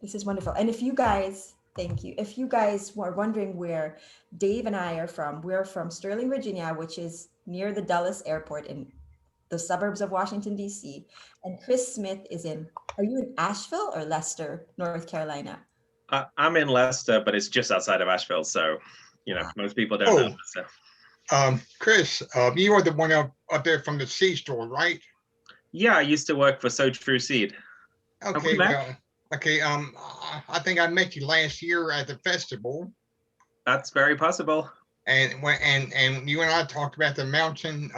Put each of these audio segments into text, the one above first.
This is wonderful. And if you guys, thank you. If you guys were wondering where Dave and I are from, we're from Sterling, Virginia, which is near the Dulles Airport in the suburbs of Washington, D.C. And Chris Smith is in, are you in Asheville or Leicester, North Carolina? I'm in Leicester, but it's just outside of Asheville, so most people don't know Leicester. Chris, you are the one up there from the seed store, right? Yeah, I used to work for So True Seed. Okay, well, okay. I think I met you last year at the festival. That's very possible. And you and I talked about the mountain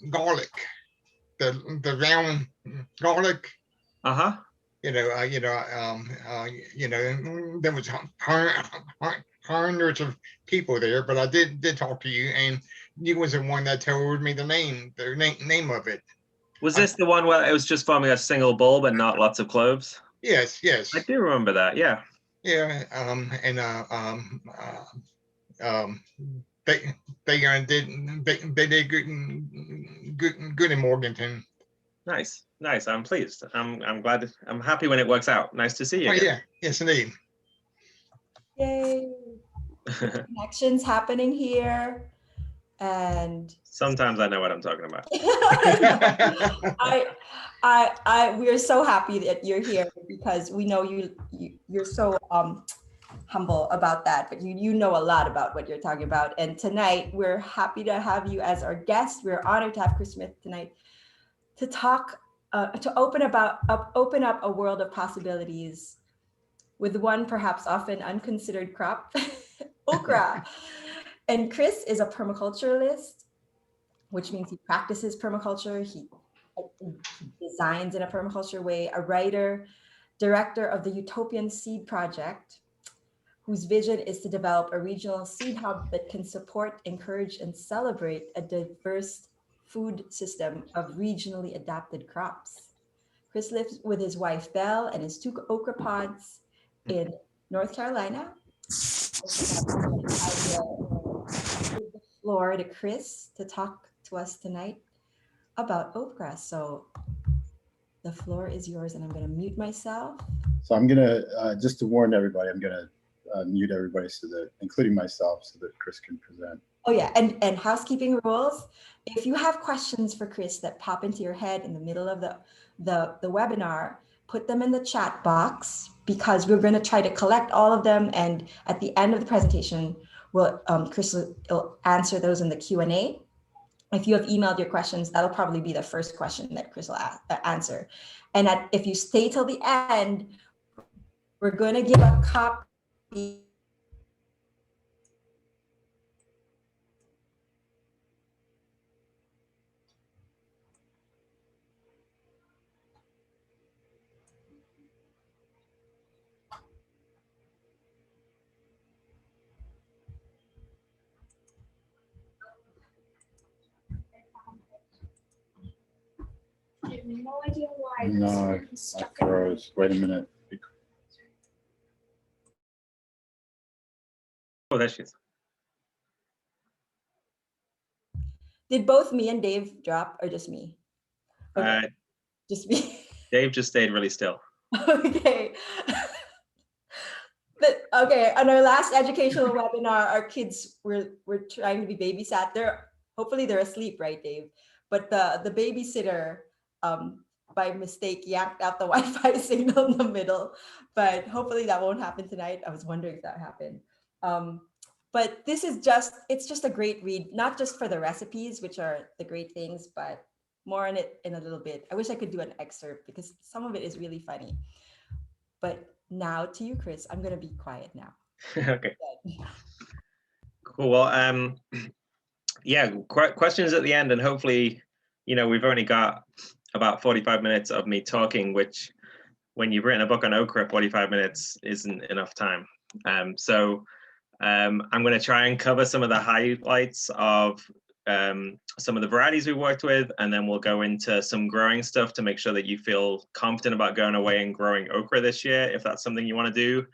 garlic, the round garlic. Uh-huh. There was hundreds of people there, but I did talk to you, and you was the one that told me the name of it. Was this the one where it was just forming a single bulb and not lots of cloves? Yes. I do remember that. Yeah. Yeah. They did good in Morganton. Nice. I'm pleased. I'm glad. I'm happy when it works out. Nice to see you. Oh, yeah. Yes, indeed. Yay. Connections happening here. And sometimes I know what I'm talking about. We're so happy that you're here because we know you're so humble about that, but you know a lot about what you're talking about. And tonight we're happy to have you as our guest. We're honored to have Chris Smith tonight to talk, to open up a world of possibilities with one perhaps often unconsidered crop, okra. And Chris is a permaculturalist, which means he practices permaculture. He designs in a permaculture way, a writer, director of the Utopian Seed Project, whose vision is to develop a regional seed hub that can support, encourage, and celebrate a diverse food system of regionally adapted crops. Chris lives with his wife, Belle, and his 2 okra pods in North Carolina. I will give the floor to Chris to talk to us tonight about okra. So the floor is yours, and I'm going to mute myself. So I'm going to, just to warn everybody, I'm going to mute everybody including myself, so that Chris can present. Oh yeah, and housekeeping rules. If you have questions for Chris that pop into your head in the middle of the webinar, put them in the chat box, because we're going to try to collect all of them. And at the end of the presentation, Chris will answer those in the Q&A. If you have emailed your questions, that'll probably be the first question that Chris will answer. And if you stay till the end, we're going to give a copy I have no idea why. No, I froze. Wait a minute. Oh, there she is. Did both me and Dave drop, or just me? Okay. Just me. Dave just stayed really still. Okay. Okay, on our last educational webinar, our kids were trying to be babysat. Hopefully they're asleep, right, Dave? But the babysitter, by mistake, yanked out the Wi-Fi signal in the middle. But hopefully that won't happen tonight. I was wondering if that happened. But this is it's just a great read, not just for the recipes, which are the great things, but more on it in a little bit. I wish I could do an excerpt because some of it is really funny. But now to you, Chris. I'm going to be quiet now. Okay. Cool. Well, yeah, questions at the end, and hopefully, we've only got about 45 minutes of me talking, which when you've written a book on okra, 45 minutes isn't enough time. So I'm going to try and cover some of the highlights of some of the varieties we worked with, and then we'll go into some growing stuff to make sure that you feel confident about going away and growing okra this year, if that's something you want to do.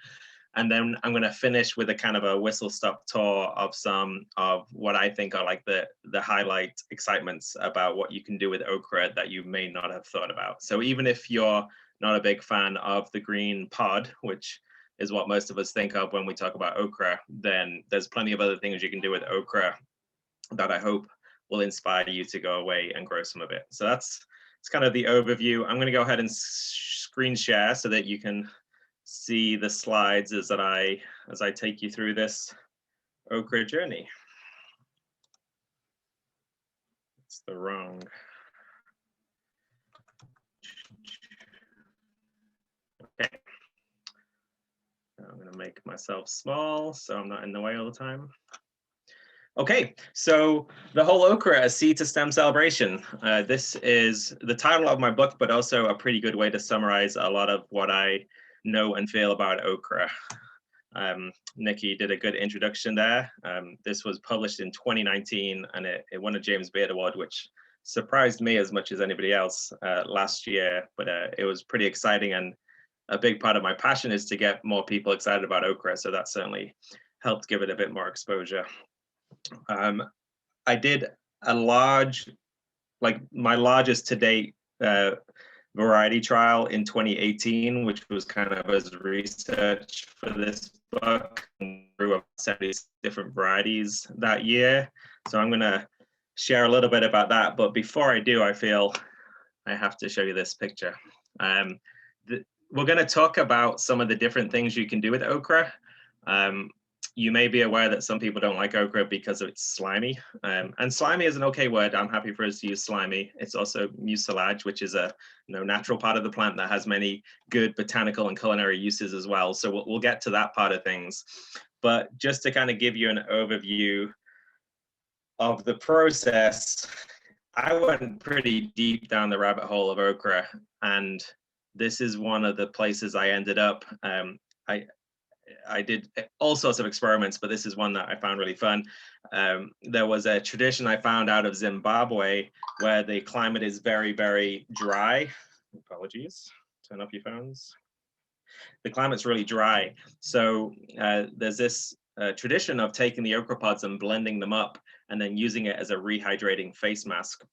And then I'm going to finish with a kind of a whistle-stop tour of some of what I think are like the highlight excitements about what you can do with okra that you may not have thought about. So even if you're not a big fan of the green pod, which is what most of us think of when we talk about okra, then there's plenty of other things you can do with okra that I hope will inspire you to go away and grow some of it. So it's kind of the overview. I'm going to go ahead and screen share so that you can see the slides as I take you through this okra journey. It's the wrong. Okay. I'm going to make myself small so I'm not in the way all the time. Okay, so the whole okra, a seed to stem celebration. This is the title of my book, but also a pretty good way to summarize a lot of what I know and feel about okra. Nikki did a good introduction there. This was published in 2019 and it won a James Beard Award, which surprised me as much as anybody else last year, but it was pretty exciting, and a big part of my passion is to get more people excited about okra, so that certainly helped give it a bit more exposure. I did a large, like my largest to date variety trial in 2018, which was kind of as research for this book, and grew up 70 different varieties that year. So I'm going to share a little bit about that. But before I do, I feel I have to show you this picture. We're going to talk about some of the different things you can do with okra. You may be aware that some people don't like okra because it's slimy. And slimy is an okay word. I'm happy for us to use slimy. It's also mucilage, which is a natural part of the plant that has many good botanical and culinary uses as well. So we'll get to that part of things. But just to kind of give you an overview of the process, I went pretty deep down the rabbit hole of okra, and this is one of the places I ended up. I did all sorts of experiments, but this is one that I found really fun. There was a tradition I found out of Zimbabwe where the climate is very, very dry. Apologies, turn off your phones. The climate's really dry. So there's this tradition of taking the okra pods and blending them up and then using it as a rehydrating face mask.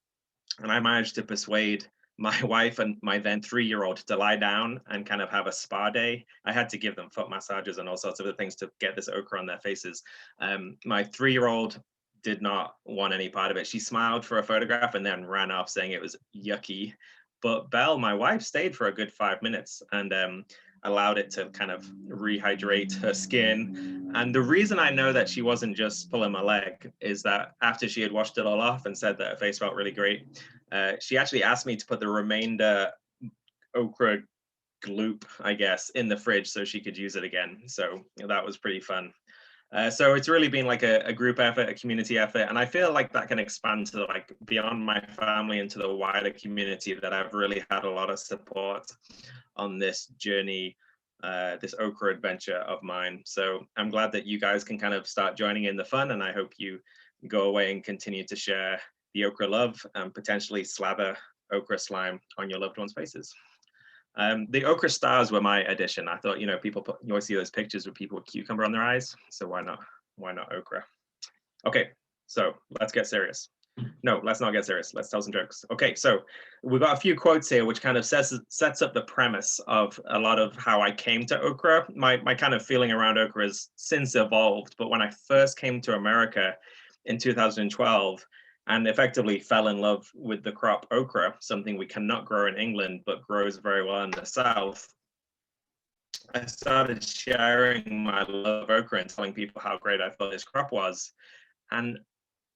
And I managed to persuade my wife and my then 3-year-old to lie down and kind of have a spa day. I had to give them foot massages and all sorts of other things to get this okra on their faces. My 3-year-old did not want any part of it. She smiled for a photograph and then ran off saying it was yucky. But Belle, my wife, stayed for a good 5 minutes and allowed it to kind of rehydrate her skin. And the reason I know that she wasn't just pulling my leg is that after she had washed it all off and said that her face felt really great, she actually asked me to put the remainder okra gloop, I guess, in the fridge so she could use it again. So that was pretty fun. So it's really been like a group effort, a community effort, and I feel like that can expand to like beyond my family into the wider community, that I've really had a lot of support on this journey, this okra adventure of mine. So I'm glad that you guys can kind of start joining in the fun, and I hope you go away and continue to share the okra love and potentially slather okra slime on your loved ones' faces. The okra stars were my addition. I thought, you always see those pictures with people with cucumber on their eyes. So why not okra? Okay, so let's get serious. No, let's not get serious. Let's tell some jokes. Okay, so we've got a few quotes here, which kind of sets up the premise of a lot of how I came to okra. My kind of feeling around okra has since evolved, but when I first came to America in 2012, and effectively fell in love with the crop okra, something we cannot grow in England, but grows very well in the South, I started sharing my love of okra and telling people how great I thought this crop was. And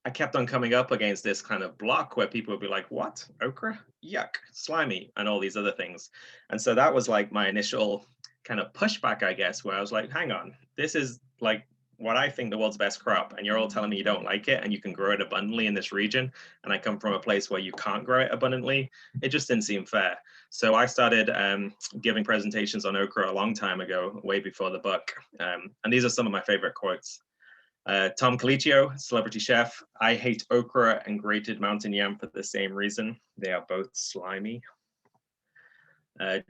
I kept on coming up against this kind of block where people would be like, what? Okra? Yuck, slimy, and all these other things. And so that was like my initial kind of pushback, I guess, where I was like, hang on, this is like what I think the world's best crop, and you're all telling me you don't like it and you can grow it abundantly in this region, and I come from a place where you can't grow it abundantly. It just didn't seem fair. So I started giving presentations on okra a long time ago, way before the book. And these are some of my favorite quotes. Tom Colicchio, celebrity chef: I hate okra and grated mountain yam for the same reason. They are both slimy.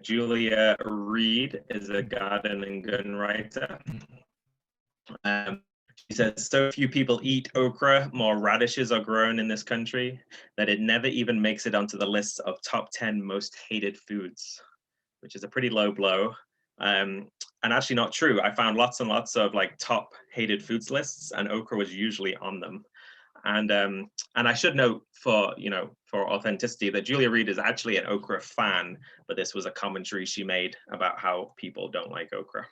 Julia Reed is a garden and gun writer. She says, so few people eat okra, more radishes are grown in this country, that it never even makes it onto the list of top 10 most hated foods. which is a pretty low blow. And actually not true. I found lots and lots of like top hated foods lists, and okra was usually on them. And I should note for authenticity that Julia Reed is actually an okra fan, but this was a commentary she made about how people don't like okra.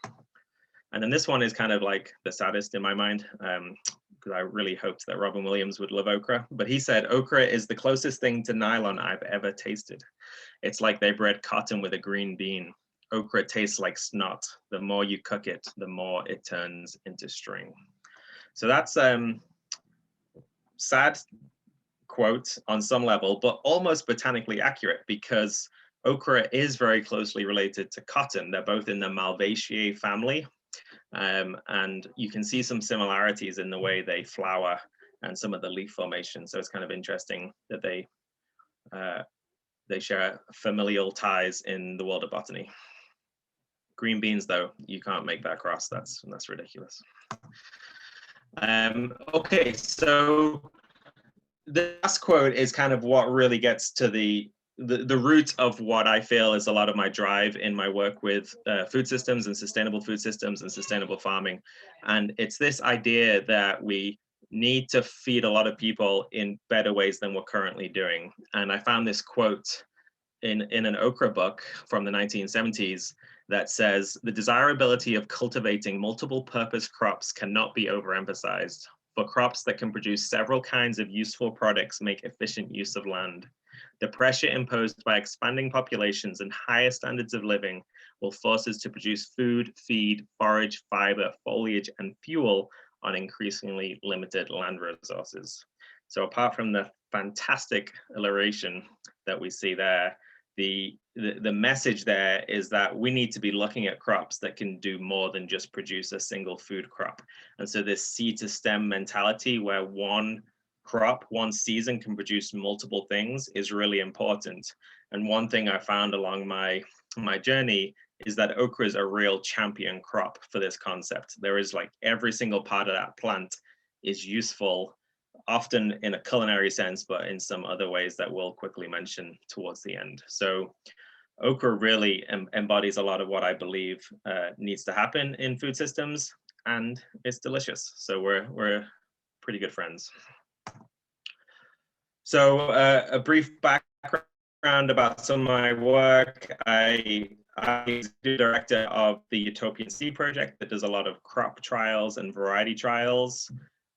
And then this one is kind of like the saddest in my mind, because I really hoped that Robin Williams would love okra. But he said, okra is the closest thing to nylon I've ever tasted. It's like they bred cotton with a green bean. Okra tastes like snot. The more you cook it, the more it turns into string. So that's sad quote on some level, but almost botanically accurate, because okra is very closely related to cotton. They're both in the Malvaceae family. And you can see some similarities in the way they flower and some of the leaf formation. So it's kind of interesting that they share familial ties in the world of botany. Green beans, though, you can't make that cross. That's ridiculous. Okay, so the last quote is kind of what really gets to the root of what I feel is a lot of my drive in my work with food systems and sustainable food systems and sustainable farming. And it's this idea that we need to feed a lot of people in better ways than we're currently doing. And I found this quote in an okra book from the 1970s that says, "The desirability of cultivating multiple purpose crops cannot be overemphasized. For crops that can produce several kinds of useful products make efficient use of land. The pressure imposed by expanding populations and higher standards of living will force us to produce food, feed, forage, fiber, foliage, and fuel on increasingly limited land resources." So apart from the fantastic alliteration that we see there, the message there is that we need to be looking at crops that can do more than just produce a single food crop. And so this seed to stem mentality, where one crop, one season can produce multiple things, is really important. And one thing I found along my journey is that okra is a real champion crop for this concept. There is like every single part of that plant is useful, often in a culinary sense, but in some other ways that we'll quickly mention towards the end. So okra really embodies a lot of what I believe needs to happen in food systems, and it's delicious. So we're pretty good friends. So a brief background about some of my work. I'm the director of the Utopian Seed Project that does a lot of crop trials and variety trials.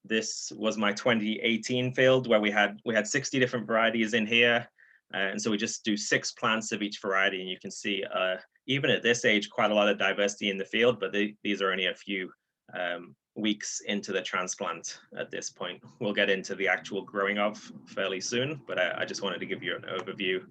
This was my 2018 field, where we had 60 different varieties in here. And so we just do 6 plants of each variety. And you can see, even at this age, quite a lot of diversity in the field, but these are only a few weeks into the transplant at this point. We'll get into the actual growing of fairly soon, but I just wanted to give you an overview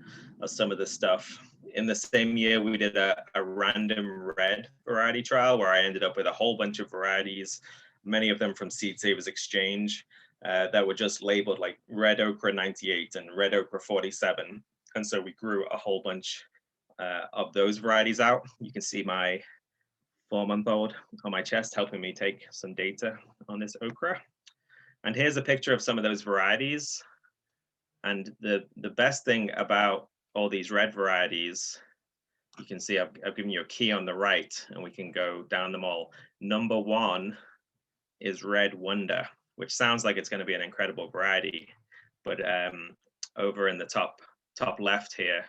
of some of the stuff. In the same year, we did a random red variety trial where I ended up with a whole bunch of varieties, many of them from Seed Savers Exchange, that were just labeled like Red Okra 98 and Red Okra 47. And so we grew a whole bunch of those varieties out. You can see my 4-month-old on my chest helping me take some data on this okra. And here's a picture of some of those varieties. And the best thing about all these red varieties, you can see I've given you a key on the right, and we can go down them all. Number 1 is Red Wonder, which sounds like it's going to be an incredible variety, but over in the top left here,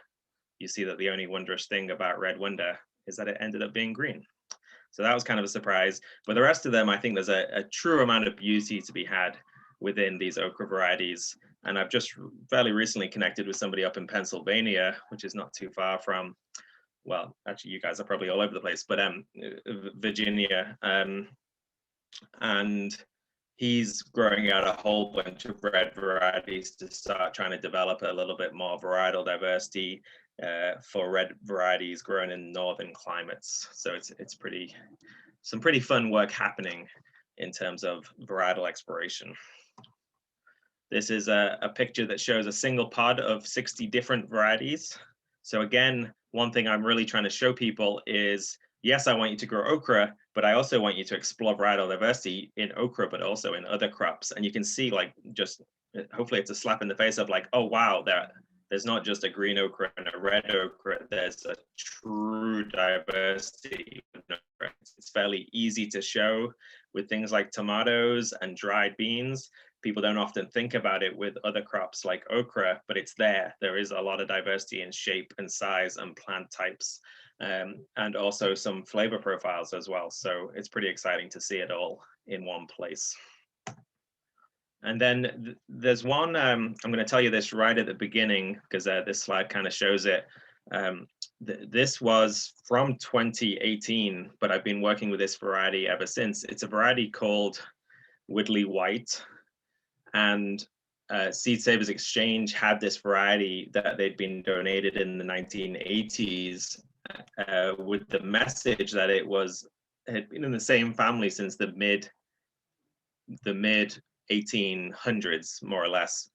you see that the only wondrous thing about Red Wonder is that it ended up being green. So that was kind of a surprise. But the rest of them, I think there's a true amount of beauty to be had within these okra varieties. And I've just fairly recently connected with somebody up in Pennsylvania, which is not too far from, well, actually you guys are probably all over the place, but Virginia. And he's growing out a whole bunch of red varieties to start trying to develop a little bit more varietal diversity for red varieties grown in northern climates. So it's some pretty fun work happening in terms of varietal exploration. This is a picture that shows a single pod of 60 different varieties. So again, one thing I'm really trying to show people is, yes, I want you to grow okra, but I also want you to explore varietal diversity in okra, but also in other crops. And you can see, like, just hopefully it's a slap in the face of like, oh wow, there's not just a green okra and a red okra, there's a true diversity. It's fairly easy to show with things like tomatoes and dried beans. People don't often think about it with other crops like okra, but it's there. There is a lot of diversity in shape and size and plant types, and also some flavor profiles as well. So it's pretty exciting to see it all in one place. And then there's one, I'm going to tell you this right at the beginning, because this slide kind of shows it. This was from 2018, but I've been working with this variety ever since. It's a variety called Woodley White. And Seed Savers Exchange had this variety that they'd been donated in the 1980s with the message that it had been in the same family since the mid 1800s, more or less.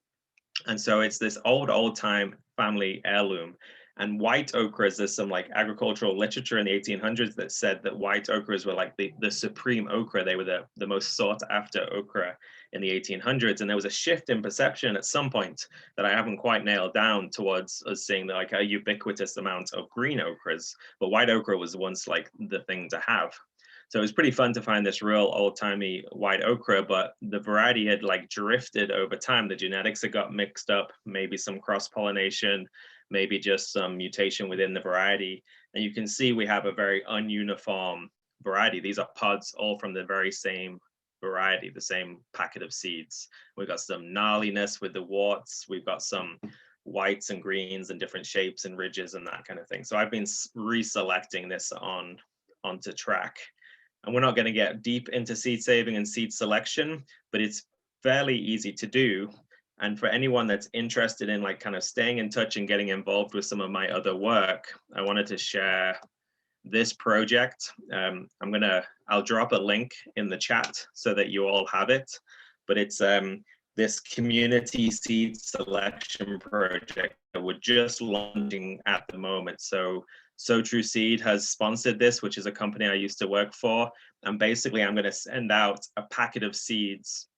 And so it's this old time family heirloom. And white okras, there's some like agricultural literature in the 1800s that said that white okras were like the supreme okra. They were the most sought after okra in the 1800s. And there was a shift in perception at some point that I haven't quite nailed down towards us seeing like a ubiquitous amount of green okras, but white okra was once like the thing to have. So it was pretty fun to find this real old-timey white okra, but the variety had like drifted over time. The genetics had got mixed up, maybe some cross-pollination, maybe just some mutation within the variety. And you can see we have a very ununiform variety. These are pods all from the very same variety, the same packet of seeds. We've got some gnarliness with the warts. We've got some whites and greens and different shapes and ridges and that kind of thing. So I've been reselecting this onto track. And we're not going to get deep into seed saving and seed selection, but it's fairly easy to do. And for anyone that's interested in like kind of staying in touch and getting involved with some of my other work, I wanted to share this project. I'll drop a link in the chat so that you all have it, but it's this community seed selection project that we're just launching at the moment. So True Seed has sponsored this, which is a company I used to work for. And basically I'm going to send out a packet of seeds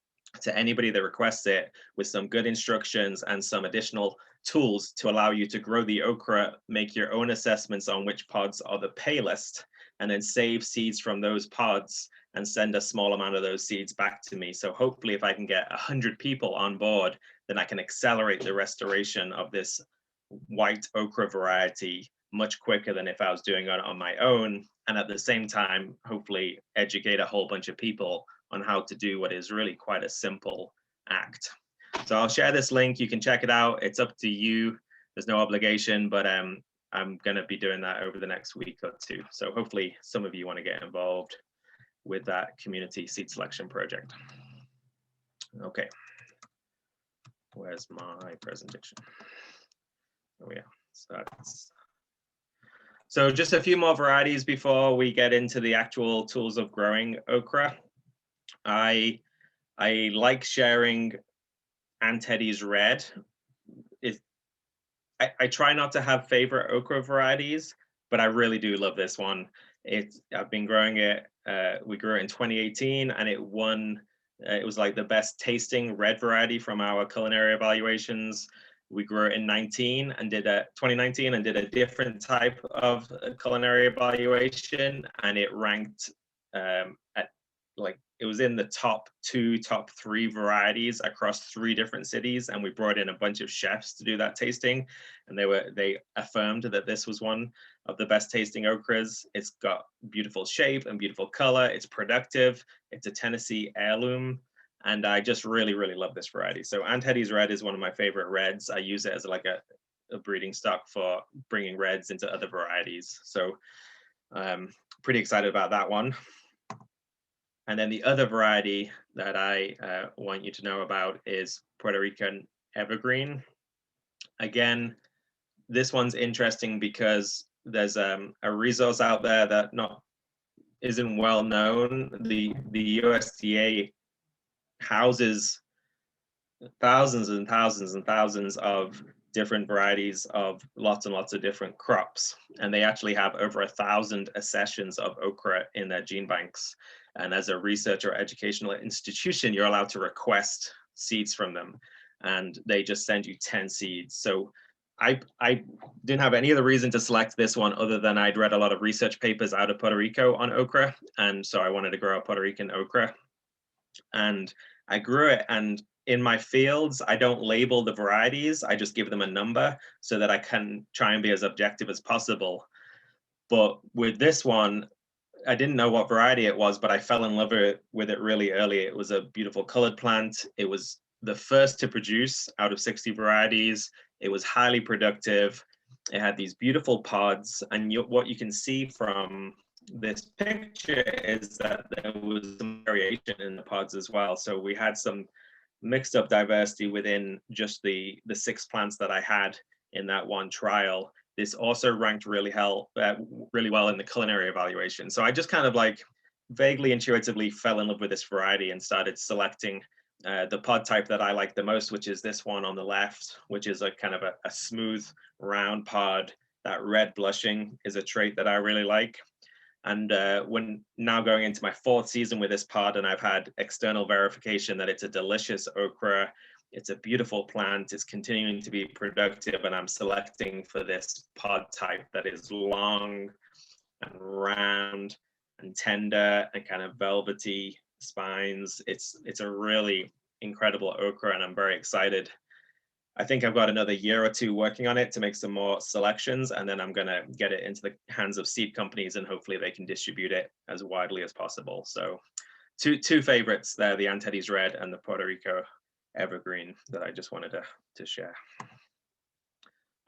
to anybody that requests it with some good instructions and some additional tools to allow you to grow the okra, make your own assessments on which pods are the palest, and then save seeds from those pods and send a small amount of those seeds back to me. So hopefully if I can get 100 people on board, then I can accelerate the restoration of this white okra variety much quicker than if I was doing it on my own. And at the same time, hopefully educate a whole bunch of people on how to do what is really quite a simple act. So I'll share this link. You can check it out. It's up to you. There's no obligation, but I'm going to be doing that over the next week or two. So hopefully some of you want to get involved with that community seed selection project. Okay. Where's my presentation? Oh yeah. So just a few more varieties before we get into the actual tools of growing okra. I like sharing Aunt Hetty's Red. I try not to have favorite okra varieties, but I really do love this one. I've been growing it. We grew it in 2018, and it won. It was like the best tasting red variety from our culinary evaluations. We grew it in 2019 and did a different type of culinary evaluation, and it ranked at like, it was in the top 3 varieties across 3 different cities, and we brought in a bunch of chefs to do that tasting, and they affirmed that this was one of the best tasting okras. It's got beautiful shape and beautiful color. It's productive. It's a Tennessee heirloom. And I just really, really love this variety. So Aunt Hetty's Red is one of my favorite reds. I use it as like a breeding stock for bringing reds into other varieties. So pretty excited about that one. And then the other variety that I want you to know about is Puerto Rican Evergreen. Again, this one's interesting because there's a resource out there that isn't well known. The USDA houses thousands and thousands and thousands of different varieties of lots and lots of different crops. And they actually have over 1,000 accessions of okra in their gene banks. And as a research or educational institution, you're allowed to request seeds from them. And they just send you 10 seeds. So I didn't have any other reason to select this one other than I'd read a lot of research papers out of Puerto Rico on okra, and so I wanted to grow a Puerto Rican okra. And I grew it, and in my fields, I don't label the varieties, I just give them a number so that I can try and be as objective as possible. But with this one, I didn't know what variety it was, but I fell in love with it really early. It was a beautiful colored plant. It was the first to produce out of 60 varieties. It was highly productive. It had these beautiful pods. And what you can see from this picture is that there was some variation in the pods as well. So we had some mixed up diversity within just the 6 plants that I had in that one trial. This also ranked really well in the culinary evaluation. So I just kind of like vaguely intuitively fell in love with this variety and started selecting the pod type that I like the most, which is this one on the left, which is a kind of a smooth round pod. That red blushing is a trait that I really like. And when now going into my 4th season with this pod, and I've had external verification that it's a delicious okra, it's a beautiful plant, it's continuing to be productive, and I'm selecting for this pod type that is long and round and tender and kind of velvety spines. It's a really incredible okra, and I'm very excited. I think I've got another year or 2 working on it to make some more selections, and then I'm going to get it into the hands of seed companies, and hopefully they can distribute it as widely as possible. So two favorites there, the Aunt Hetty's Red and the Puerto Rico Evergreen, that I just wanted to share.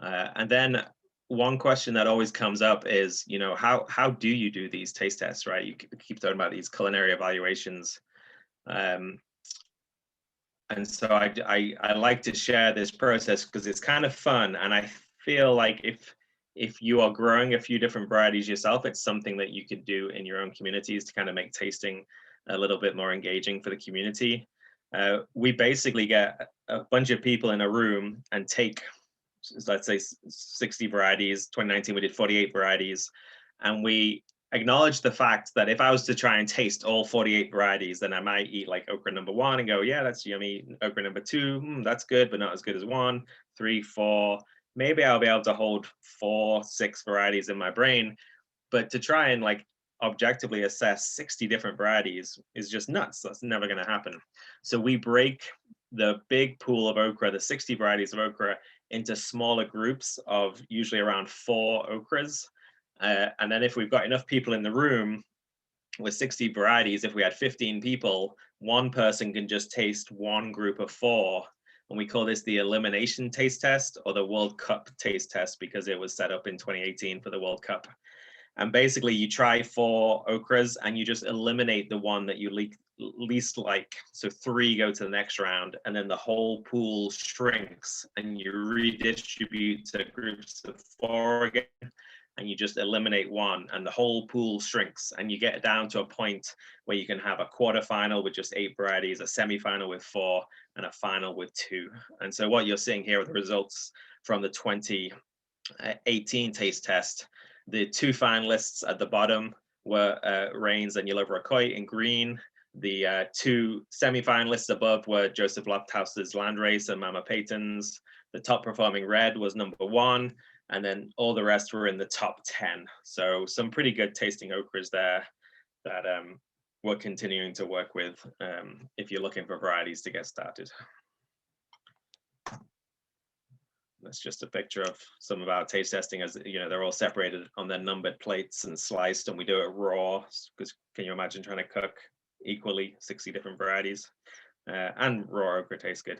And then one question that always comes up is, you know, how do you do these taste tests, right? You keep talking about these culinary evaluations. And so I like to share this process because it's kind of fun, and I feel like if you are growing a few different varieties yourself, it's something that you could do in your own communities to kind of make tasting a little bit more engaging for the community. We basically get a bunch of people in a room and take, let's say, 60 varieties. 2019 we did 48 varieties, and we acknowledge the fact that if I was to try and taste all 48 varieties, then I might eat like okra number 1 and go, yeah, that's yummy. Okra number 2, that's good, but not as good as 1, 3, 4. Maybe I'll be able to hold 4, 6 varieties in my brain, but to try and like objectively assess 60 different varieties is just nuts. That's never going to happen. So we break the big pool of okra, the 60 varieties of okra, into smaller groups of usually around 4 okras. And then if we've got enough people in the room with 60 varieties, if we had 15 people, one person can just taste one group of 4. And we call this the elimination taste test, or the World Cup taste test, because it was set up in 2018 for the World Cup. And basically you try 4 okras and you just eliminate the one that you least like. So 3 go to the next round, and then the whole pool shrinks and you redistribute to groups of 4 again, and you just eliminate one, and the whole pool shrinks, and you get down to a point where you can have a quarterfinal with just 8 varieties, a semifinal with 4, and a final with 2. And so what you're seeing here are the results from the 2018 taste test. The 2 finalists at the bottom were Rains and Yellow Rockoy in green. The 2 semifinalists above were Joseph Lofthouse's Landrace and Mama Peyton's. The top performing red was number 1. And then all the rest were in the top 10. So some pretty good tasting okras there that we're continuing to work with if you're looking for varieties to get started. That's just a picture of some of our taste testing. As you know, they're all separated on their numbered plates and sliced, and we do it raw, because can you imagine trying to cook equally 60 different varieties? And raw okra tastes good.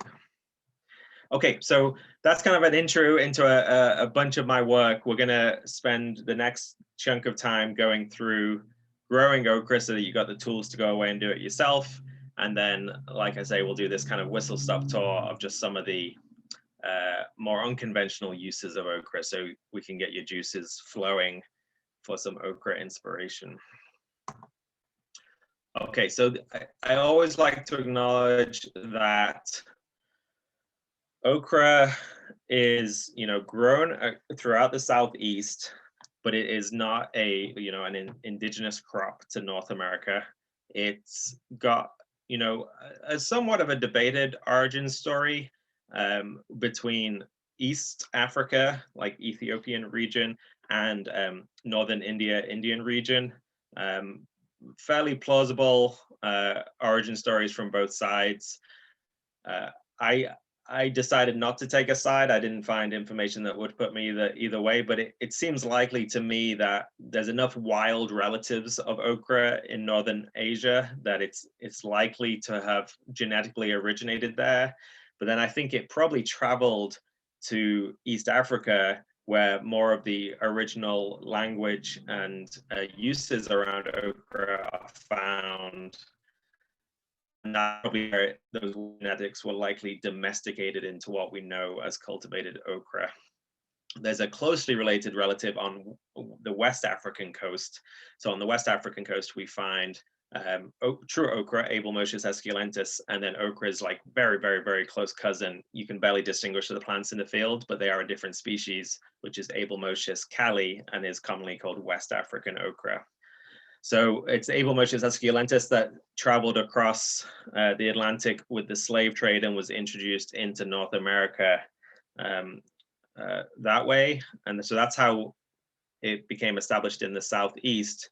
Okay, so that's kind of an intro into a bunch of my work. We're going to spend the next chunk of time going through growing okra so that you got the tools to go away and do it yourself. And then, like I say, we'll do this kind of whistle-stop tour of just some of the more unconventional uses of okra, so we can get your juices flowing for some okra inspiration. Okay, so I always like to acknowledge that okra is, grown throughout the Southeast, but it is not an indigenous crop to North America. It's got, a somewhat of a debated origin story between East Africa, like Ethiopian region, and Northern Indian region. Fairly plausible origin stories from both sides. Uh, I decided not to take a side. I didn't find information that would put me either way, but it seems likely to me that there's enough wild relatives of okra in Northern Asia that it's likely to have genetically originated there. But then I think it probably traveled to East Africa, where more of the original language and uses around okra are found. And that's probably where those genetics were likely domesticated into what we know as cultivated okra. There's a closely related relative on the West African coast. So on the West African coast, we find true okra, Abelmoschus esculentus, and then okra is like very, very, very close cousin. You can barely distinguish the plants in the field, but they are a different species, which is Abelmoschus cali, and is commonly called West African okra. So it's Abelmoschus esculentus that traveled across the Atlantic with the slave trade and was introduced into North America that way. And so that's how it became established in the Southeast.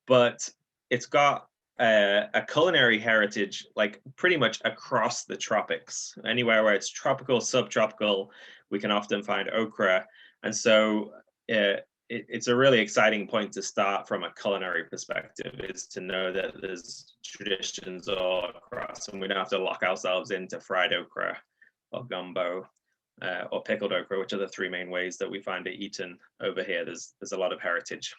But it's got a culinary heritage like pretty much across the tropics. Anywhere where it's tropical, subtropical, we can often find okra. And so it's a really exciting point to start from a culinary perspective, is to know that there's traditions all across, and we don't have to lock ourselves into fried okra or gumbo or pickled okra, which are the three main ways that we find it eaten over here. There's a lot of heritage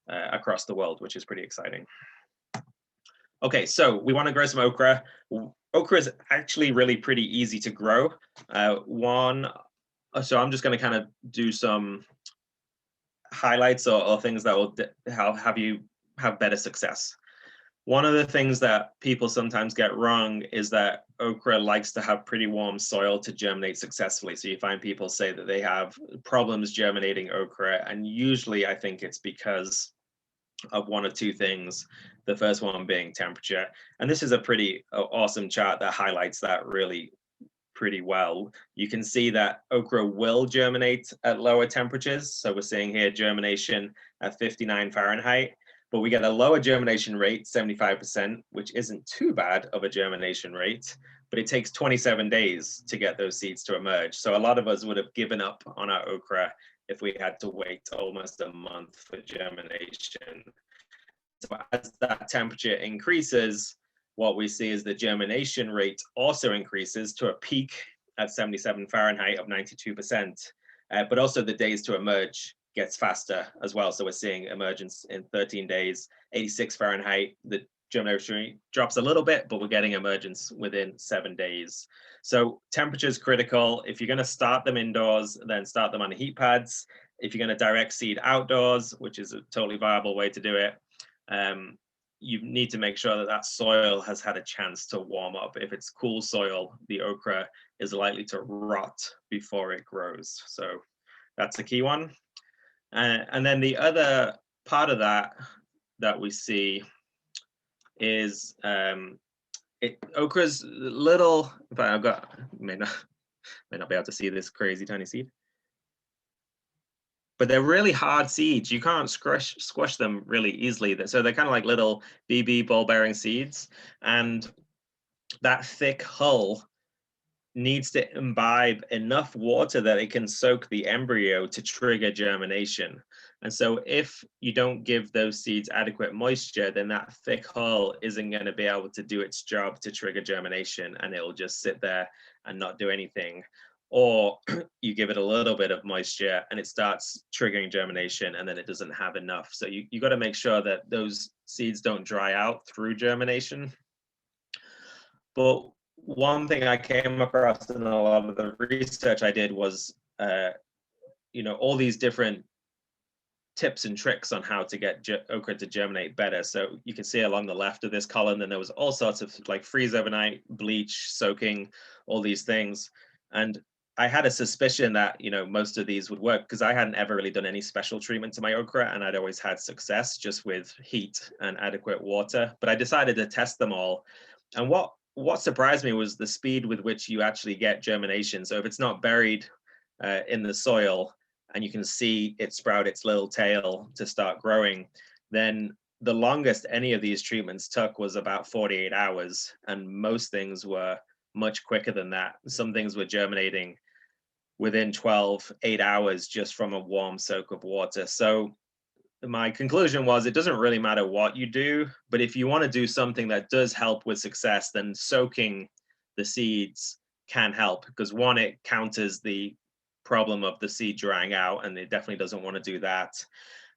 across the world, which is pretty exciting. Okay, so we want to grow some okra. Okra is actually really pretty easy to grow. So I'm just going to kind of do some highlights or things that will have you have better success. One of the things that people sometimes get wrong is that okra likes to have pretty warm soil to germinate successfully. So you find people say that they have problems germinating okra, and usually I think it's because of one of two things. The first one being temperature. And this is a pretty awesome chart that highlights that really pretty well. You can see that okra will germinate at lower temperatures. So we're seeing here germination at 59 Fahrenheit, but we get a lower germination rate, 75%, which isn't too bad of a germination rate, but it takes 27 days to get those seeds to emerge. So a lot of us would have given up on our okra if we had to wait almost a month for germination. So as that temperature increases, what we see is the germination rate also increases to a peak at 77 Fahrenheit of 92%, but also the days to emerge gets faster as well. So we're seeing emergence in 13 days, 86 Fahrenheit. The germination rate drops a little bit, but we're getting emergence within 7 days. So temperature is critical. If you're going to start them indoors, then start them on heat pads. If you're going to direct seed outdoors, which is a totally viable way to do it, you need to make sure that that soil has had a chance to warm up. If it's cool soil, the okra is likely to rot before it grows. So that's a key one. And then the other part of that we see is okra's little, in fact, I've got, may not be able to see this crazy tiny seed, but they're really hard seeds. You can't squash them really easily. So they're kind of like little BB ball-bearing seeds. And that thick hull needs to imbibe enough water that it can soak the embryo to trigger germination. And so if you don't give those seeds adequate moisture, then that thick hull isn't going to be able to do its job to trigger germination, and it'll just sit there and not do anything. Or you give it a little bit of moisture and it starts triggering germination, and then it doesn't have enough. So you got to make sure that those seeds don't dry out through germination. But one thing I came across in a lot of the research I did was, all these different tips and tricks on how to get okra to germinate better. So you can see along the left of this column, then there was all sorts of like freeze overnight, bleach, soaking, all these things. And I had a suspicion that, most of these would work because I hadn't ever really done any special treatment to my okra, and I'd always had success just with heat and adequate water. But I decided to test them all. And what surprised me was the speed with which you actually get germination. So if it's not buried in the soil, and you can see it sprout its little tail to start growing, then the longest any of these treatments took was about 48 hours, and most things were much quicker than that. Some things were germinating within 8 hours just from a warm soak of water. So my conclusion was, it doesn't really matter what you do, but if you want to do something that does help with success, then soaking the seeds can help, because one, it counters the problem of the seed drying out, and it definitely doesn't want to do that.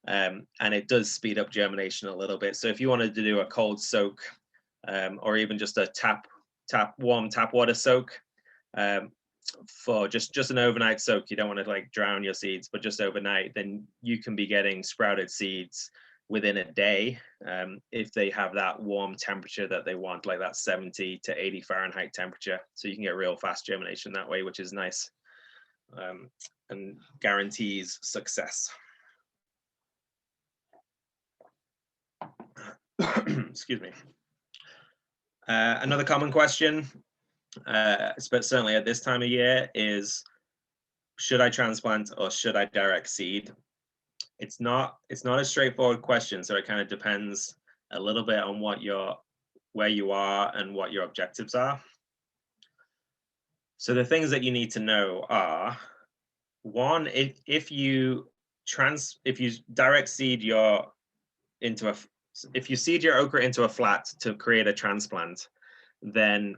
And it does speed up germination a little bit. So if you wanted to do a cold soak, or even just a warm tap water soak, for just an overnight soak, you don't want to like drown your seeds, but just overnight, then you can be getting sprouted seeds within a day, if they have that warm temperature that they want, like that 70 to 80 Fahrenheit temperature. So you can get real fast germination that way, which is nice, and guarantees success. Excuse me. Another common question, but certainly at this time of year, is should I transplant or should I direct seed? It's not a straightforward question, so it kind of depends a little bit on where you are and what your objectives are. So the things that you need to know are, one, if you direct seed if you seed your okra into a flat to create a transplant, then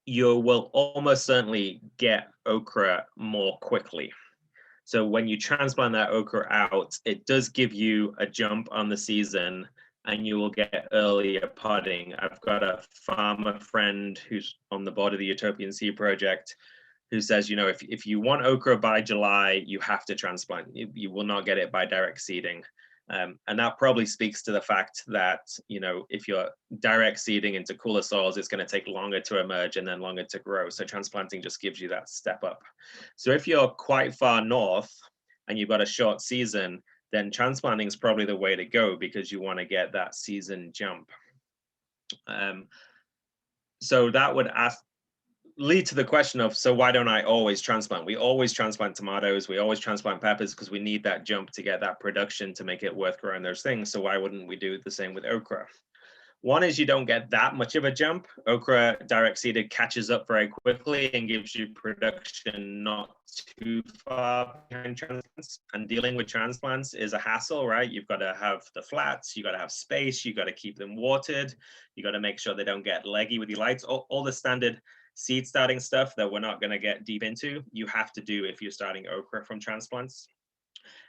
you will almost certainly get okra more quickly. So when you transplant that okra out, it does give you a jump on the season, and you will get earlier podding. I've got a farmer friend who's on the board of the Utopian Seed Project who says, if you want okra by July, you have to transplant. You will not get it by direct seeding. And that probably speaks to the fact that, if you're direct seeding into cooler soils, it's going to take longer to emerge and then longer to grow. So transplanting just gives you that step up. So if you're quite far north and you've got a short season, then transplanting is probably the way to go, because you want to get that season jump. So that would lead to the question of, so why don't I always transplant? We always transplant tomatoes, we always transplant peppers, because we need that jump to get that production to make it worth growing those things. So why wouldn't we do the same with okra? One is you don't get that much of a jump. Okra direct seeded catches up very quickly and gives you production not too far behind transplants. And dealing with transplants is a hassle, right? You've got to have the flats, you've got to have space, you've got to keep them watered, you've got to make sure they don't get leggy with your lights, all the standard seed starting stuff that we're not going to get deep into, you have to do if you're starting okra from transplants.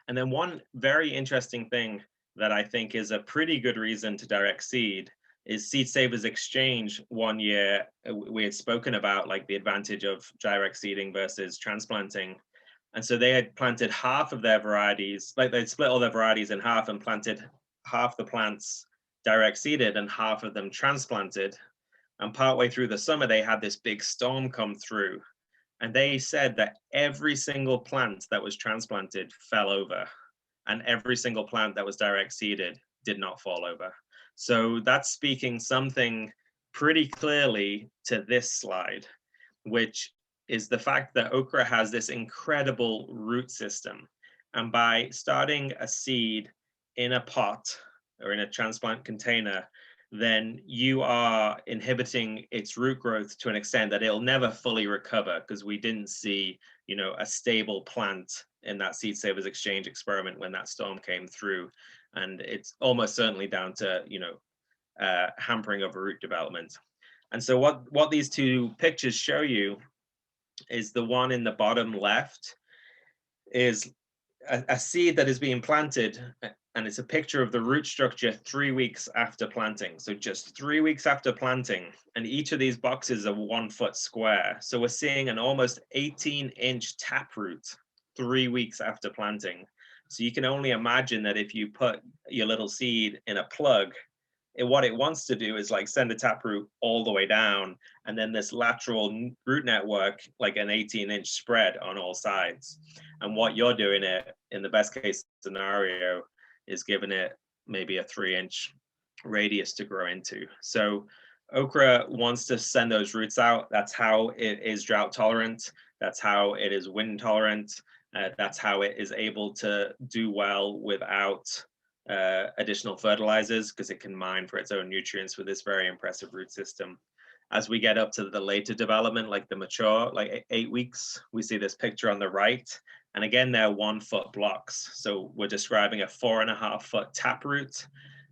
And then one very interesting thing that I think is a pretty good reason to direct seed is Seed Savers Exchange. One year we had spoken about like the advantage of direct seeding versus transplanting. And so they had planted half of their varieties, like they'd split all their varieties in half and planted half the plants direct seeded and half of them transplanted. And partway through the summer, they had this big storm come through. And they said that every single plant that was transplanted fell over, and every single plant that was direct seeded did not fall over. So that's speaking something pretty clearly to this slide, which is the fact that okra has this incredible root system. And by starting a seed in a pot or in a transplant container, then you are inhibiting its root growth to an extent that it'll never fully recover, because we didn't see, a stable plant in that Seed Savers Exchange experiment when that storm came through. And it's almost certainly down to, hampering of root development. And so what these two pictures show you is the one in the bottom left is a seed that is being planted, and it's a picture of the root structure 3 weeks after planting. So just 3 weeks after planting, and each of these boxes are 1 foot square. So we're seeing an almost 18-inch taproot 3 weeks after planting. So you can only imagine that if you put your little seed in a plug, what it wants to do is like send a taproot all the way down, and then this lateral root network, like an 18-inch spread on all sides. And what you're doing it in the best case scenario is giving it maybe a 3-inch radius to grow into. So okra wants to send those roots out. That's how it is drought tolerant. That's how it is wind tolerant. That's how it is able to do well without additional fertilizers, because it can mine for its own nutrients with this very impressive root system. As we get up to the later development, like the mature, like 8 weeks, we see this picture on the right. And again, they're 1 foot blocks. So we're describing a 4.5 foot taproot.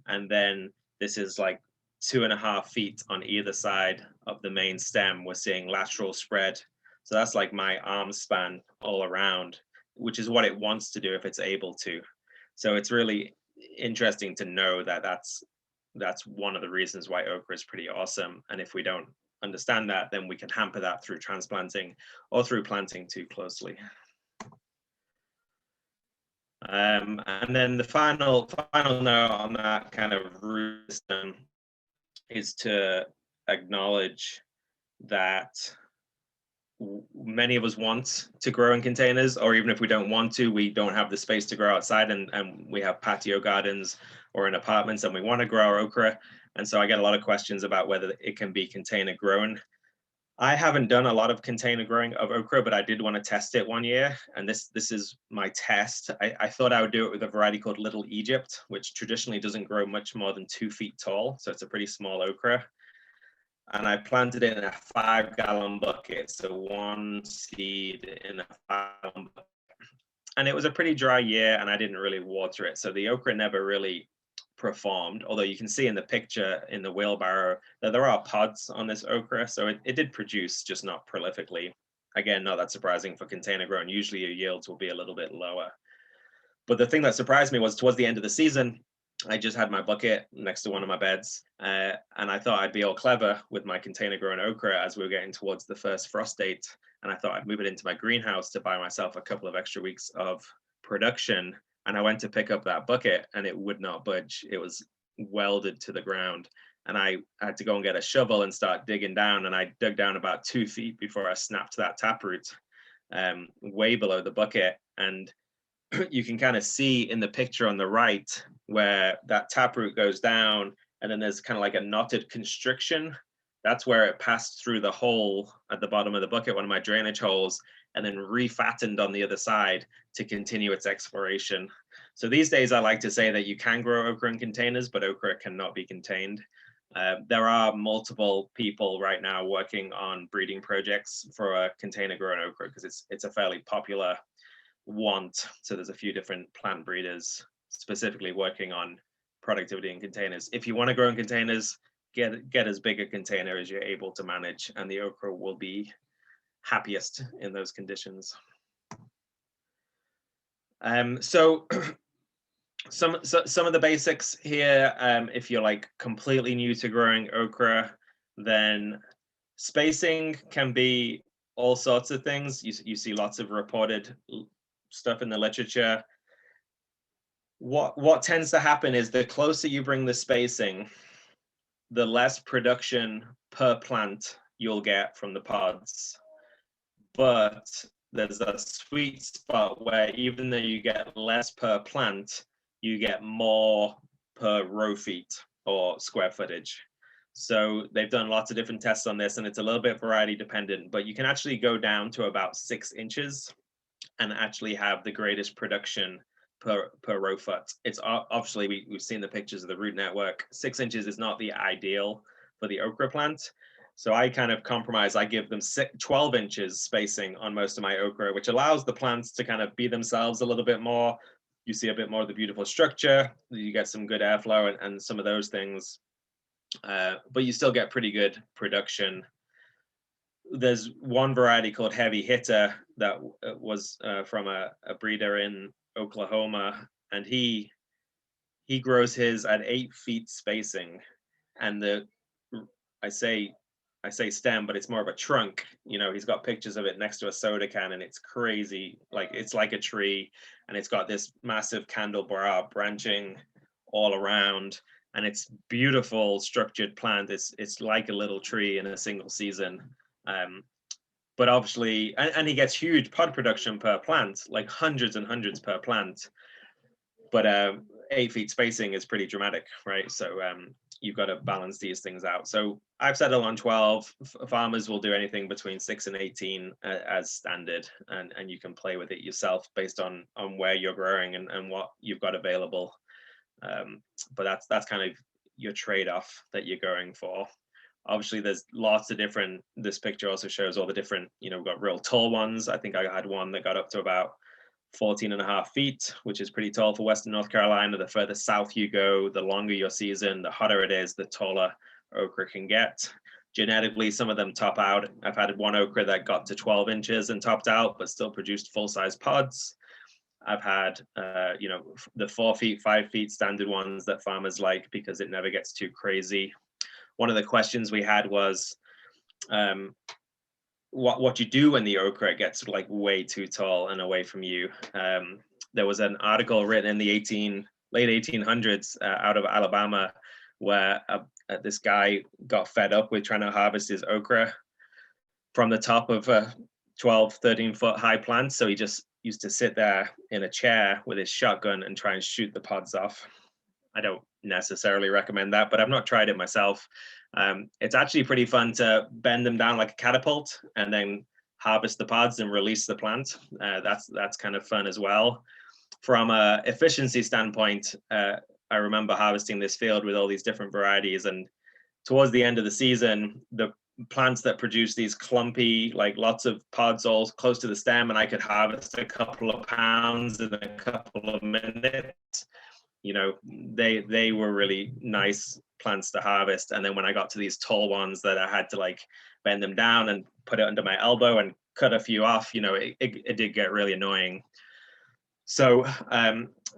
And then this is like 2.5 feet on either side of the main stem. We're seeing lateral spread. So that's like my arm span all around, which is what it wants to do if it's able to. So it's really interesting to know that that's one of the reasons why okra is pretty awesome. And if we don't understand that, then we can hamper that through transplanting or through planting too closely. And then the final note on that kind of root system is to acknowledge that many of us want to grow in containers, or even if we don't want to, we don't have the space to grow outside, and we have patio gardens or in apartments and we want to grow our okra. And so I get a lot of questions about whether it can be container grown. I haven't done a lot of container growing of okra, but I did want to test it one year. And this is my test. I thought I would do it with a variety called Little Egypt, which traditionally doesn't grow much more than 2 feet tall. So it's a pretty small okra. And I planted it in a 5-gallon bucket. So 1 seed in a 5-gallon bucket. And it was a pretty dry year and I didn't really water it. So the okra never really performed, although you can see in the picture in the wheelbarrow that there are pods on this okra. So it did produce, just not prolifically. Again, not that surprising for container grown. Usually your yields will be a little bit lower. But the thing that surprised me was towards the end of the season, I just had my bucket next to one of my beds, and I thought I'd be all clever with my container grown okra as we were getting towards the first frost date. And I thought I'd move it into my greenhouse to buy myself a couple of extra weeks of production. And I went to pick up that bucket and it would not budge. It was welded to the ground. And I had to go and get a shovel and start digging down. And I dug down about 2 feet before I snapped that taproot way below the bucket. And you can kind of see in the picture on the right where that taproot goes down and then there's kind of like a knotted constriction. That's where it passed through the hole at the bottom of the bucket, one of my drainage holes, and then refattened on the other side to continue its exploration. So these days I like to say that you can grow okra in containers, but okra cannot be contained. There are multiple people right now working on breeding projects for a container grown okra because it's a fairly popular want. So there's a few different plant breeders specifically working on productivity in containers. If you want to grow in containers, get as big a container as you're able to manage, and the okra will be happiest in those conditions. So some of the basics here, if you're like completely new to growing okra, then spacing can be all sorts of things. You see lots of reported stuff in the literature. What tends to happen is the closer you bring the spacing, the less production per plant you'll get from the pods. But there's a sweet spot where even though you get less per plant, you get more per row feet or square footage. So they've done lots of different tests on this and it's a little bit variety dependent, but you can actually go down to about 6 inches and actually have the greatest production per row foot. It's obviously, we've seen the pictures of the root network. 6 inches is not the ideal for the okra plant. So I kind of compromise. I give them 12 inches spacing on most of my okra, which allows the plants to kind of be themselves a little bit more. You see a bit more of the beautiful structure. You get some good airflow and some of those things. But you still get pretty good production. There's one variety called Heavy Hitter that was from a breeder in Oklahoma, and he grows his at 8 feet spacing, and I say stem, but it's more of a trunk. You know, he's got pictures of it next to a soda can, and it's crazy. Like it's like a tree, and it's got this massive candelabra branching all around, and it's beautiful structured plant. It's like a little tree in a single season. But obviously, and he gets huge pod production per plant, like hundreds and hundreds per plant. But 8 feet spacing is pretty dramatic, right? So you've got to balance these things out. So I've settled on 12. Farmers will do anything between 6 and 18 as standard, and you can play with it yourself based on where you're growing and what you've got available. But that's kind of your trade-off that you're going for. Obviously, there's lots of different, this picture also shows all the different, we've got real tall ones. I think I had one that got up to about 14.5 feet, which is pretty tall for Western North Carolina. The further south you go, the longer your season, the hotter it is, the taller okra can get. Genetically, some of them top out. I've had one okra that got to 12 inches and topped out, but still produced full-size pods. I've had, the 4 feet, 5 feet standard ones that farmers like because it never gets too crazy. One of the questions we had was, what you do when the okra gets like way too tall and away from you. There was an article written in the late 1800s out of Alabama where this guy got fed up with trying to harvest his okra from the top of a 12, 13 foot high plant. So he just used to sit there in a chair with his shotgun and try and shoot the pods off. I don't necessarily recommend that, but I've not tried it myself. It's actually pretty fun to bend them down like a catapult and then harvest the pods and release the plant. That's kind of fun as well. From an efficiency standpoint, I remember harvesting this field with all these different varieties, and towards the end of the season, the plants that produce these clumpy, like lots of pods all close to the stem, and I could harvest a couple of pounds in a couple of minutes. They were really nice plants to harvest. And then when I got to these tall ones that I had to like bend them down and put it under my elbow and cut a few off, it did get really annoying. So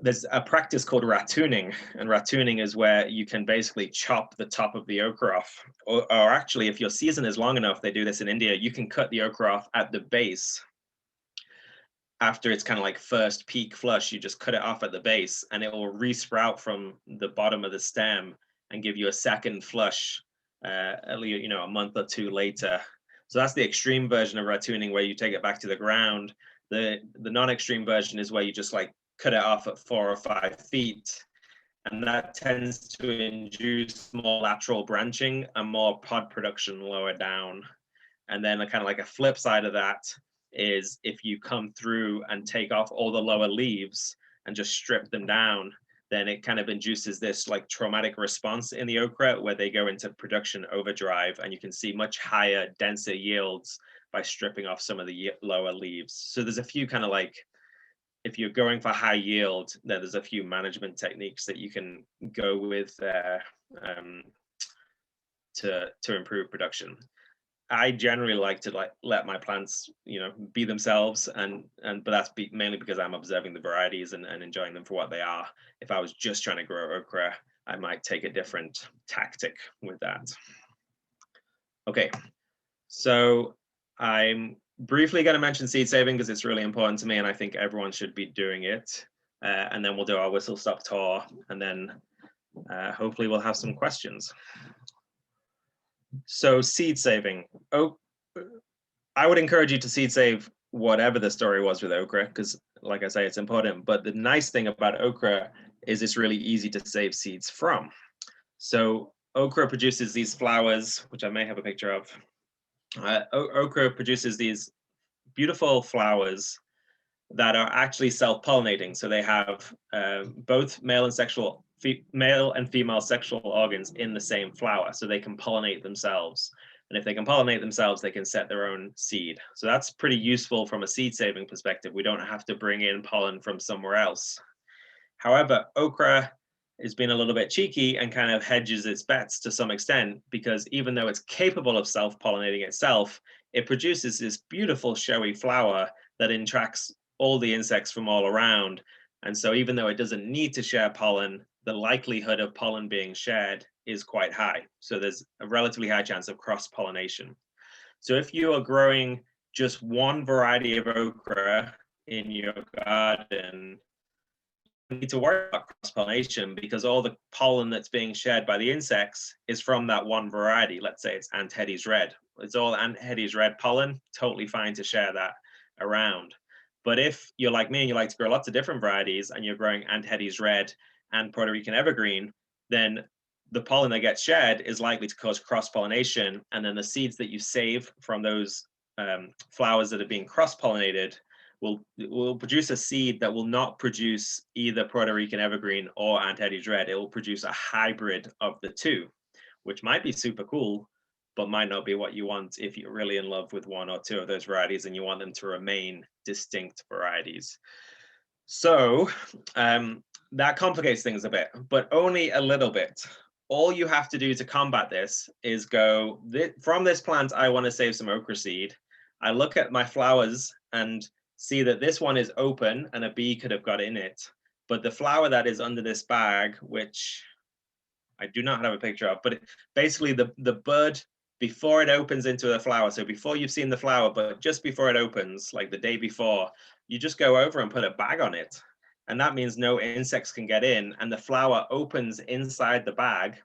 there's a practice called rattooning, and rattooning is where you can basically chop the top of the okra off. Or actually, if your season is long enough, they do this in India, you can cut the okra off at the base. After it's kind of like first peak flush, you just cut it off at the base and it will resprout from the bottom of the stem and give you a second flush a month or two later. So that's the extreme version of rattooning, where you take it back to the ground. The non-extreme version is where you just like cut it off at 4 or 5 feet. And that tends to induce more lateral branching and more pod production lower down. And then kind of like a flip side of that is if you come through and take off all the lower leaves and just strip them down, then it kind of induces this like traumatic response in the okra where they go into production overdrive, and you can see much higher, denser yields by stripping off some of the lower leaves. So there's a few kind of like, if you're going for high yield, then there's a few management techniques that you can go with there to improve production. I generally like to let my plants, be themselves, but that's mainly because I'm observing the varieties and enjoying them for what they are. If I was just trying to grow okra, I might take a different tactic with that. Okay, so I'm briefly going to mention seed saving because it's really important to me, and I think everyone should be doing it. And then we'll do our whistle stop tour, and then hopefully we'll have some questions. So seed saving. I would encourage you to seed save whatever the story was with okra, because like I say, it's important. But the nice thing about okra is it's really easy to save seeds from. So okra produces these flowers, which I may have a picture of. Okra produces these beautiful flowers that are actually self-pollinating. So they have both male and female sexual organs in the same flower, so they can pollinate themselves. And if they can pollinate themselves, they can set their own seed. So that's pretty useful from a seed saving perspective. We don't have to bring in pollen from somewhere else. However, okra has been a little bit cheeky and kind of hedges its bets to some extent, because even though it's capable of self-pollinating itself, it produces this beautiful showy flower that attracts all the insects from all around. And so even though it doesn't need to share pollen, the likelihood of pollen being shared is quite high. So there's a relatively high chance of cross-pollination. So if you are growing just one variety of okra in your garden, you need to worry about cross-pollination, because all the pollen that's being shared by the insects is from that one variety. Let's say it's Aunt Hetty's Red. It's all Aunt Hetty's Red pollen, totally fine to share that around. But if you're like me and you like to grow lots of different varieties and you're growing Aunt Hetty's Red and Puerto Rican evergreen, then the pollen that gets shed is likely to cause cross-pollination, and then the seeds that you save from those flowers that are being cross-pollinated will produce a seed that will not produce either Puerto Rican evergreen or Aunt Hetty's red. It will produce a hybrid of the two, which might be super cool, but might not be what you want if you're really in love with one or two of those varieties and you want them to remain distinct varieties. So that complicates things a bit, but only a little bit. All you have to do to combat this is go, from this plant, I want to save some okra seed. I look at my flowers and see that this one is open and a bee could have got in it. But the flower that is under this bag, which I do not have a picture of, but basically the bud, before it opens into the flower, so before you've seen the flower, but just before it opens, like the day before, you just go over and put a bag on it. And that means no insects can get in, and the flower opens inside the bag.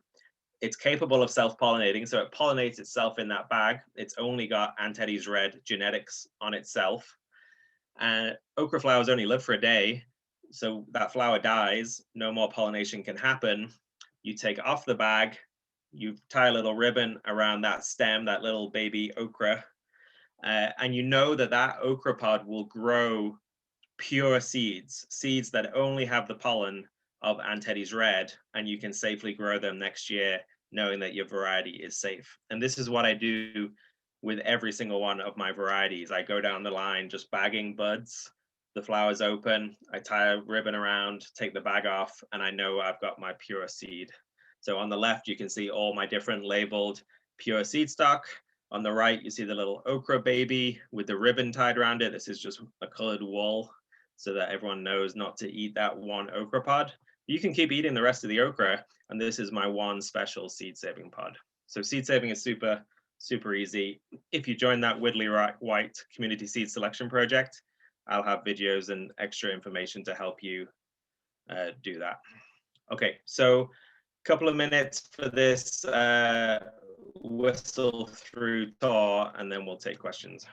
It's capable of self-pollinating, so it pollinates itself in that bag. It's only got Aunt Hetty's red genetics on itself. And okra flowers only live for a day, so that flower dies, no more pollination can happen. You take it off the bag, you tie a little ribbon around that stem, that little baby okra, and you know that that okra pod will grow pure seeds that only have the pollen of Aunt Hetty's red, and you can safely grow them next year knowing that your variety is safe. And this is what I do with every single one of my varieties. I go down the line just bagging buds, the flowers open, I tie a ribbon around, take the bag off, and I know I've got my pure seed. So on the left, you can see all my different labeled pure seed stock. On the right, you see the little okra baby with the ribbon tied around it. This is just a colored wool so that everyone knows not to eat that one okra pod. You can keep eating the rest of the okra, and this is my one special seed saving pod. So seed saving is super, super easy. If you join that Whitley White Community Seed Selection Project, I'll have videos and extra information to help you do that. Okay, so a couple of minutes for this whistle through tour, and then we'll take questions.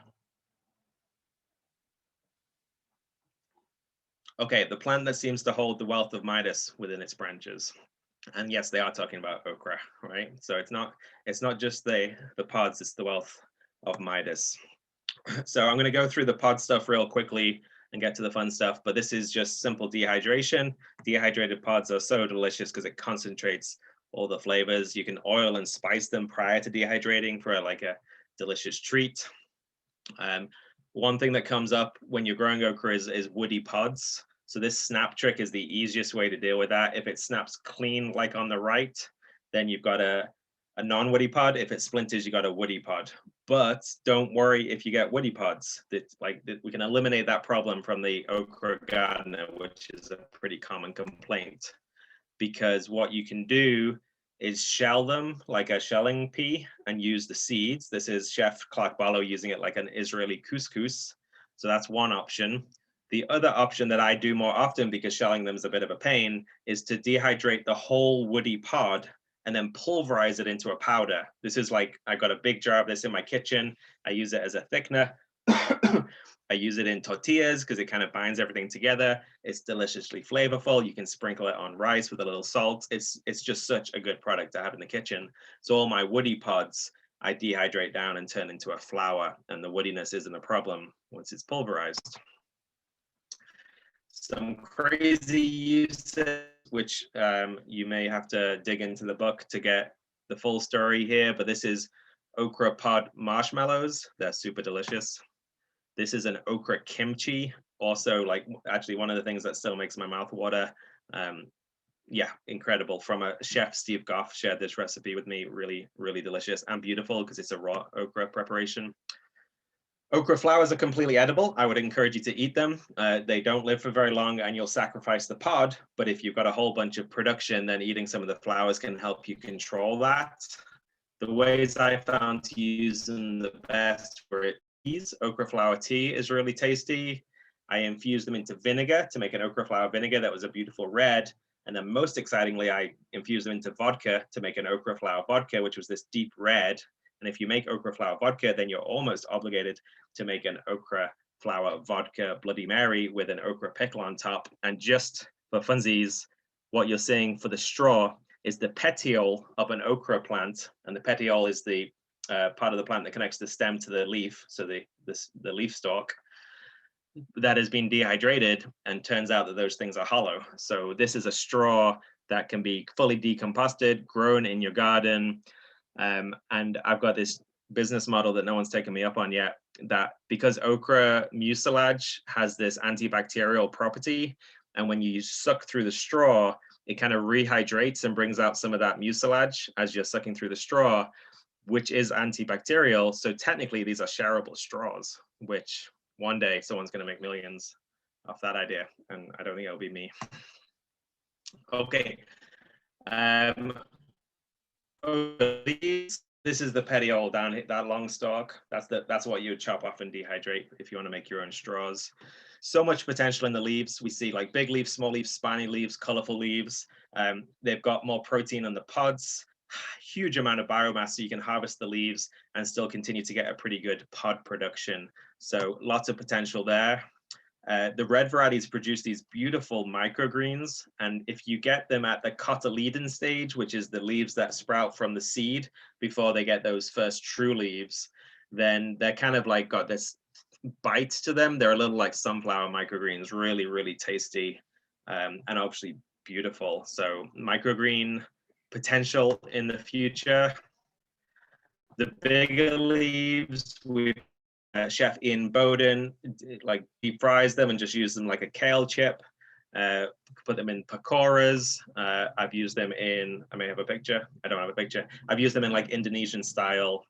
Okay, the plant that seems to hold the wealth of Midas within its branches. And yes, they are talking about okra, right? So it's not just the pods, it's the wealth of Midas. So I'm going to go through the pod stuff real quickly and get to the fun stuff, but this is just simple dehydration. Dehydrated pods are so delicious because it concentrates all the flavors. You can oil and spice them prior to dehydrating for like a delicious treat. One thing that comes up when you're growing okra is woody pods. So this snap trick is the easiest way to deal with that. If it snaps clean, like on the right, then you've got a non-woody pod. If it splinters, you got a woody pod. But don't worry if you get woody pods. We can eliminate that problem from the okra gardener, which is a pretty common complaint. Because what you can do is shell them like a shelling pea and use the seeds. This is Chef Clark Barlow using it like an Israeli couscous. So that's one option. The other option that I do more often, because shelling them is a bit of a pain, is to dehydrate the whole woody pod and then pulverize it into a powder. This is like, I got a big jar of this in my kitchen. I use it as a thickener. I use it in tortillas because it kind of binds everything together. It's deliciously flavorful. You can sprinkle it on rice with a little salt. It's just such a good product to have in the kitchen. So all my woody pods, I dehydrate down and turn into a flour, and the woodiness isn't a problem once it's pulverized. Some crazy uses, which you may have to dig into the book to get the full story here, but this is okra pod marshmallows. They're super delicious. This is an okra kimchi, also like actually one of the things that still makes my mouth water. Yeah, incredible. From a chef, Steve Goff shared this recipe with me. Really, really delicious and beautiful because it's a raw okra preparation. Okra flowers are completely edible. I would encourage you to eat them. They don't live for very long and you'll sacrifice the pod. But if you've got a whole bunch of production, then eating some of the flowers can help you control that. The ways I found to use them the best were teas. Okra flower tea is really tasty. I infused them into vinegar to make an okra flower vinegar that was a beautiful red. And then most excitingly, I infused them into vodka to make an okra flower vodka, which was this deep red. And if you make okra flower vodka, then you're almost obligated to make an okra flower vodka Bloody Mary with an okra pickle on top. And just for funsies, what you're seeing for the straw is the petiole of an okra plant, and the petiole is the part of the plant that connects the stem to the leaf, so the leaf stalk that has been dehydrated, and turns out that those things are hollow. So this is a straw that can be fully decomposted, grown in your garden. And I've got this business model that no one's taken me up on yet, that because okra mucilage has this antibacterial property, and when you suck through the straw, it kind of rehydrates and brings out some of that mucilage as you're sucking through the straw, which is antibacterial. So technically these are shareable straws, which one day someone's going to make millions off that idea, and I don't think it'll be me. Okay. This is the petiole down here, that long stalk. That's what you would chop off and dehydrate if you want to make your own straws. So much potential in the leaves. We see like big leaves, small leaves, spiny leaves, colorful leaves. They've got more protein in the pods, huge amount of biomass, so you can harvest the leaves and still continue to get a pretty good pod production. So lots of potential there. The red varieties produce these beautiful microgreens, and if you get them at the cotyledon stage, which is the leaves that sprout from the seed before they get those first true leaves, then they're kind of like got this bite to them. They're a little like sunflower microgreens, really, really tasty, and obviously beautiful. So microgreen potential in the future. The bigger leaves, Chef Ian Bowden like deep fries them and just use them like a kale chip. Put them in pakoras. I've used them in, I may have a picture, I don't have a picture. I've used them in like Indonesian style,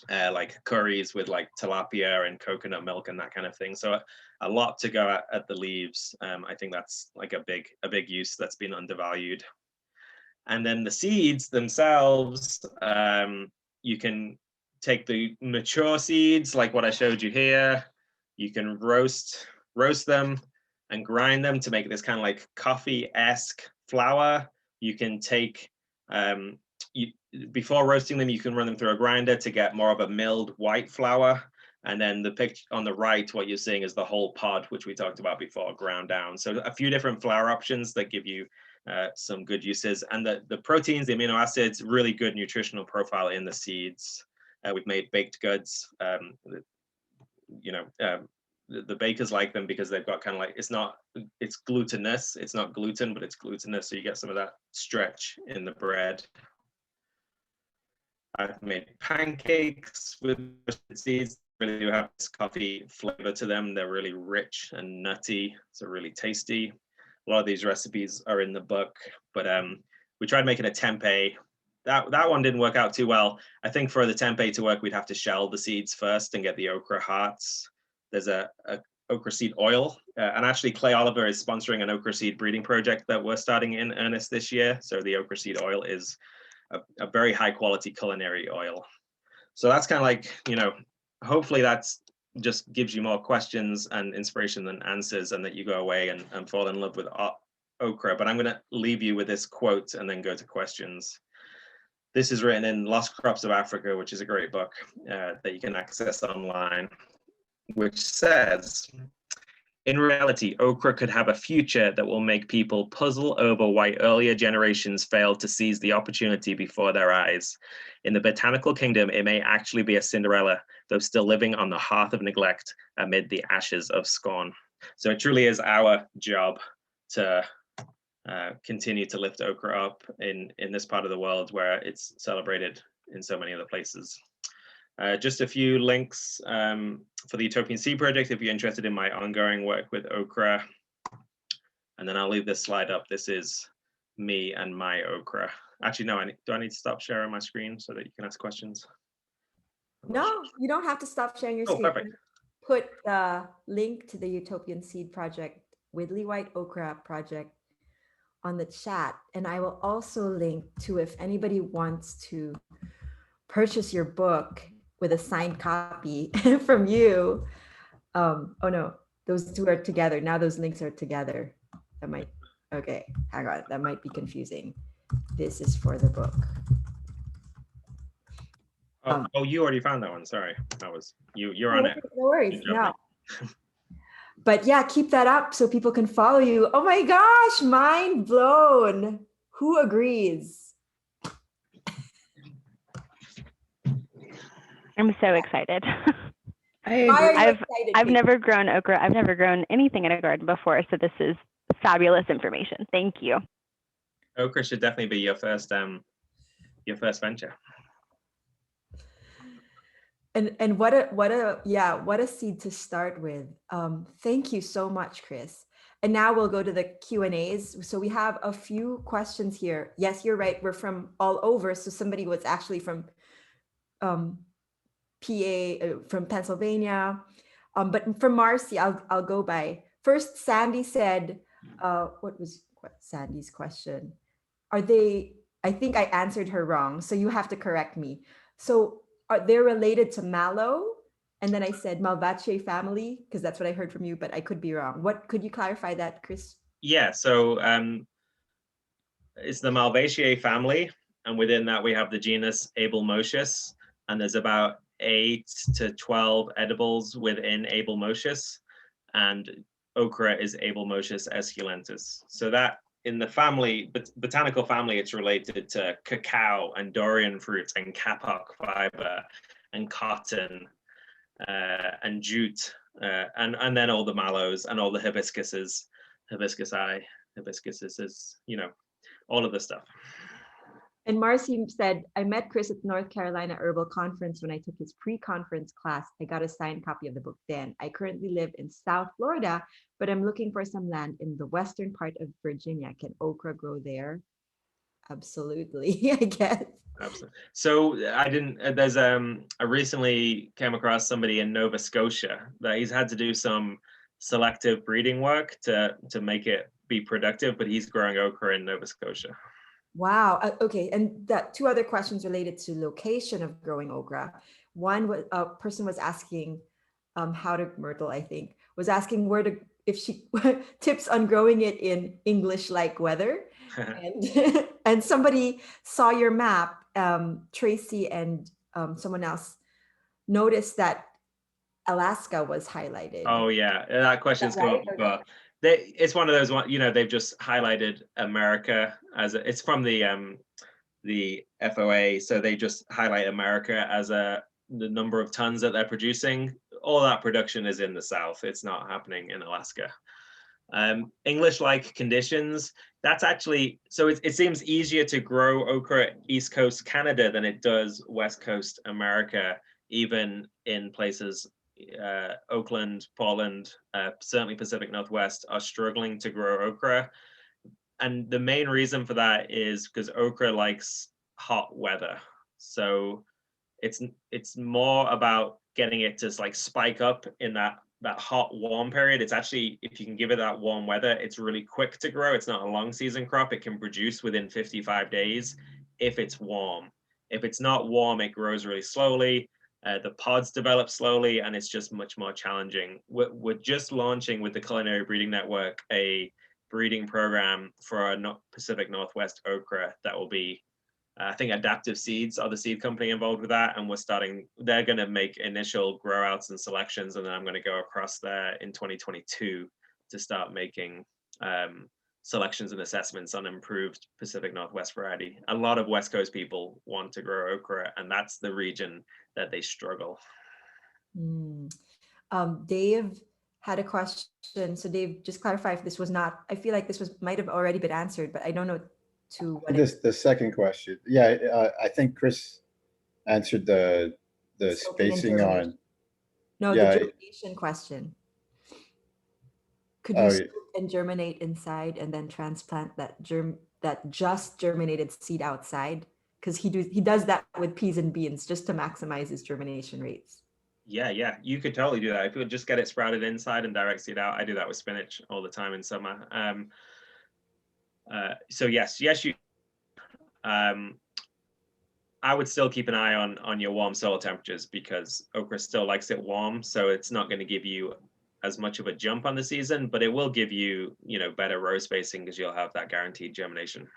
like curries with like tilapia and coconut milk and that kind of thing. So a lot to go at the leaves. I think that's like a big use that's been undervalued. And then the seeds themselves, you can take the mature seeds, like what I showed you here. You can roast them and grind them to make this kind of like coffee-esque flour. You can take, before roasting them, you can run them through a grinder to get more of a milled white flour. And then the picture on the right, what you're seeing is the whole pod, which we talked about before, ground down. So a few different flour options that give you some good uses. And the proteins, the amino acids, really good nutritional profile in the seeds. We've made baked goods. The bakers like them because they've got kind of like, it's glutinous. It's not gluten, but it's glutinous. So you get some of that stretch in the bread. I've made pancakes with seeds. Really do have this coffee flavor to them. They're really rich and nutty. So really tasty. A lot of these recipes are in the book, but we tried making a tempeh. That one didn't work out too well. I think for the tempeh to work, we'd have to shell the seeds first and get the okra hearts. There's a okra seed oil, and actually Clay Oliver is sponsoring an okra seed breeding project that we're starting in earnest this year. So the okra seed oil is a very high quality culinary oil. So that's kind of like, hopefully that's just gives you more questions and inspiration than answers, and that you go away and fall in love with okra. But I'm going to leave you with this quote and then go to questions. This is written in Lost Crops of Africa, which is a great book that you can access online, which says, in reality, okra could have a future that will make people puzzle over why earlier generations failed to seize the opportunity before their eyes. In the botanical kingdom, it may actually be a Cinderella, though still living on the hearth of neglect amid the ashes of scorn. So it truly is our job to continue to lift okra up in this part of the world where it's celebrated in so many other places. Just a few links for the Utopian Seed Project if you're interested in my ongoing work with okra. And then I'll leave this slide up. This is me and my okra. Actually, no, do I need to stop sharing my screen so that you can ask questions? No, you don't have to stop sharing your screen. Perfect. Put the link to the Utopian Seed Project, Widdly White Okra Project, on the chat. And I will also link to, if anybody wants to purchase your book with a signed copy from you. Oh no, those two are together. Now those links are together. Okay, hang on, that might be confusing. This is for the book. You already found that one. Sorry, that was you're on it. No worries. No. But yeah, keep that up so people can follow you. Oh my gosh, mind blown. Who agrees? I'm so excited. Why are you I've excited? I've Kate? never grown okra. I've never grown anything in a garden before, so this is fabulous information. Thank you. Okra should definitely be your first venture. And what a seed to start with. Thank you so much, Chris. And now we'll go to the Q&As. So we have a few questions here. Yes, you're right. We're from all over. So somebody was actually from PA, from Pennsylvania. But from Marcy, I'll go by. First, Sandy said, what Sandy's question? I think I answered her wrong. So you have to correct me. So they're related to mallow? And then I said Malvaceae family, because that's what I heard from you, but I could be wrong. What, could you clarify that, Chris? Yeah, so it's the Malvaceae family, and within that we have the genus Abelmotius, and there's about 8 to 12 edibles within Abelmotius, and okra is Abelmotius esculentus. So that in the family, botanical family, it's related to cacao and durian fruits and kapok fiber and cotton and jute, and then all the mallows and all the hibiscuses, hibiscuses is, all of the stuff. And Marcy said, I met Chris at North Carolina Herbal Conference when I took his pre-conference class. I got a signed copy of the book then. I currently live in South Florida, but I'm looking for some land in the western part of Virginia. Can okra grow there? Absolutely, I guess. Absolutely. So I recently came across somebody in Nova Scotia that he's had to do some selective breeding work to make it be productive, but he's growing okra in Nova Scotia. Wow. Okay. And that 2 other questions related to location of growing okra. One was a person was asking how to Myrtle, I think, was asking if she tips on growing it in English-like weather. And and somebody saw your map, Tracy and someone else noticed that Alaska was highlighted. Oh yeah, that question's come up before. It's one of those one, they've just highlighted America as it's from the FOA, so they just highlight America as the number of tons that they're producing. All that production is in the South. It's not happening in Alaska. English-like conditions, that's actually, so it seems easier to grow okra East Coast Canada than it does West Coast America, even in places Oakland, Portland, certainly Pacific Northwest are struggling to grow okra. And the main reason for that is because okra likes hot weather. So it's more about getting it to like spike up in that hot warm period. It's actually, if you can give it that warm weather, it's really quick to grow. It's not a long season crop. It can produce within 55 days if it's warm. If it's not warm, it grows really slowly. The pods develop slowly, and it's just much more challenging. We're just launching with the Culinary Breeding Network a breeding program for our Pacific Northwest okra that will be, I think Adaptive Seeds are the seed company involved with that, and they're going to make initial grow outs and selections, and then I'm going to go across there in 2022 to start making selections and assessments on improved Pacific Northwest variety. A lot of West Coast people want to grow okra, and that's the region that they struggle. Dave had a question. So Dave, just clarify if this was not, I feel like this might have already been answered, but I don't know the second question. Yeah, I think Chris answered the spacing on. No, yeah, the germination question. Could you soak and germinate inside and then transplant that just germinated seed outside? Because he does that with peas and beans just to maximize his germination rates. Yeah, you could totally do that. If you would just get it sprouted inside and direct seed out. I do that with spinach all the time in summer. So yes, you. I would still keep an eye on your warm soil temperatures, because okra still likes it warm. So it's not going to give you as much of a jump on the season, but it will give you, better row spacing because you'll have that guaranteed germination.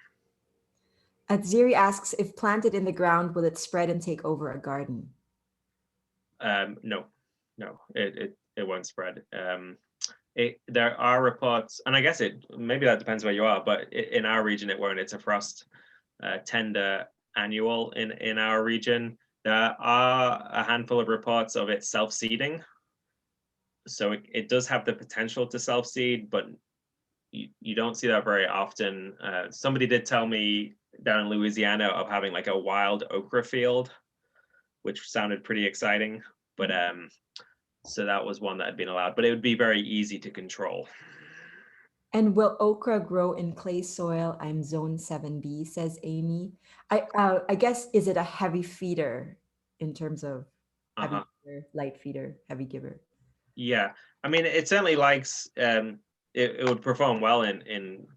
Ziri asks, if planted in the ground, will it spread and take over a garden? No, it won't spread. there are reports, and I guess maybe that depends where you are, but in our region it won't. It's a frost tender annual in our region. There are a handful of reports of it self-seeding. So it does have the potential to self-seed, but you don't see that very often. Somebody did tell me down in Louisiana of having like a wild okra field, which sounded pretty exciting. But so that was one that had been allowed, but it would be very easy to control. And will okra grow in clay soil? I'm zone 7B, says Amy. I guess, is it a heavy feeder in terms of heavy feeder, light feeder, heavy giver? Yeah, I mean, it certainly likes, it would perform well in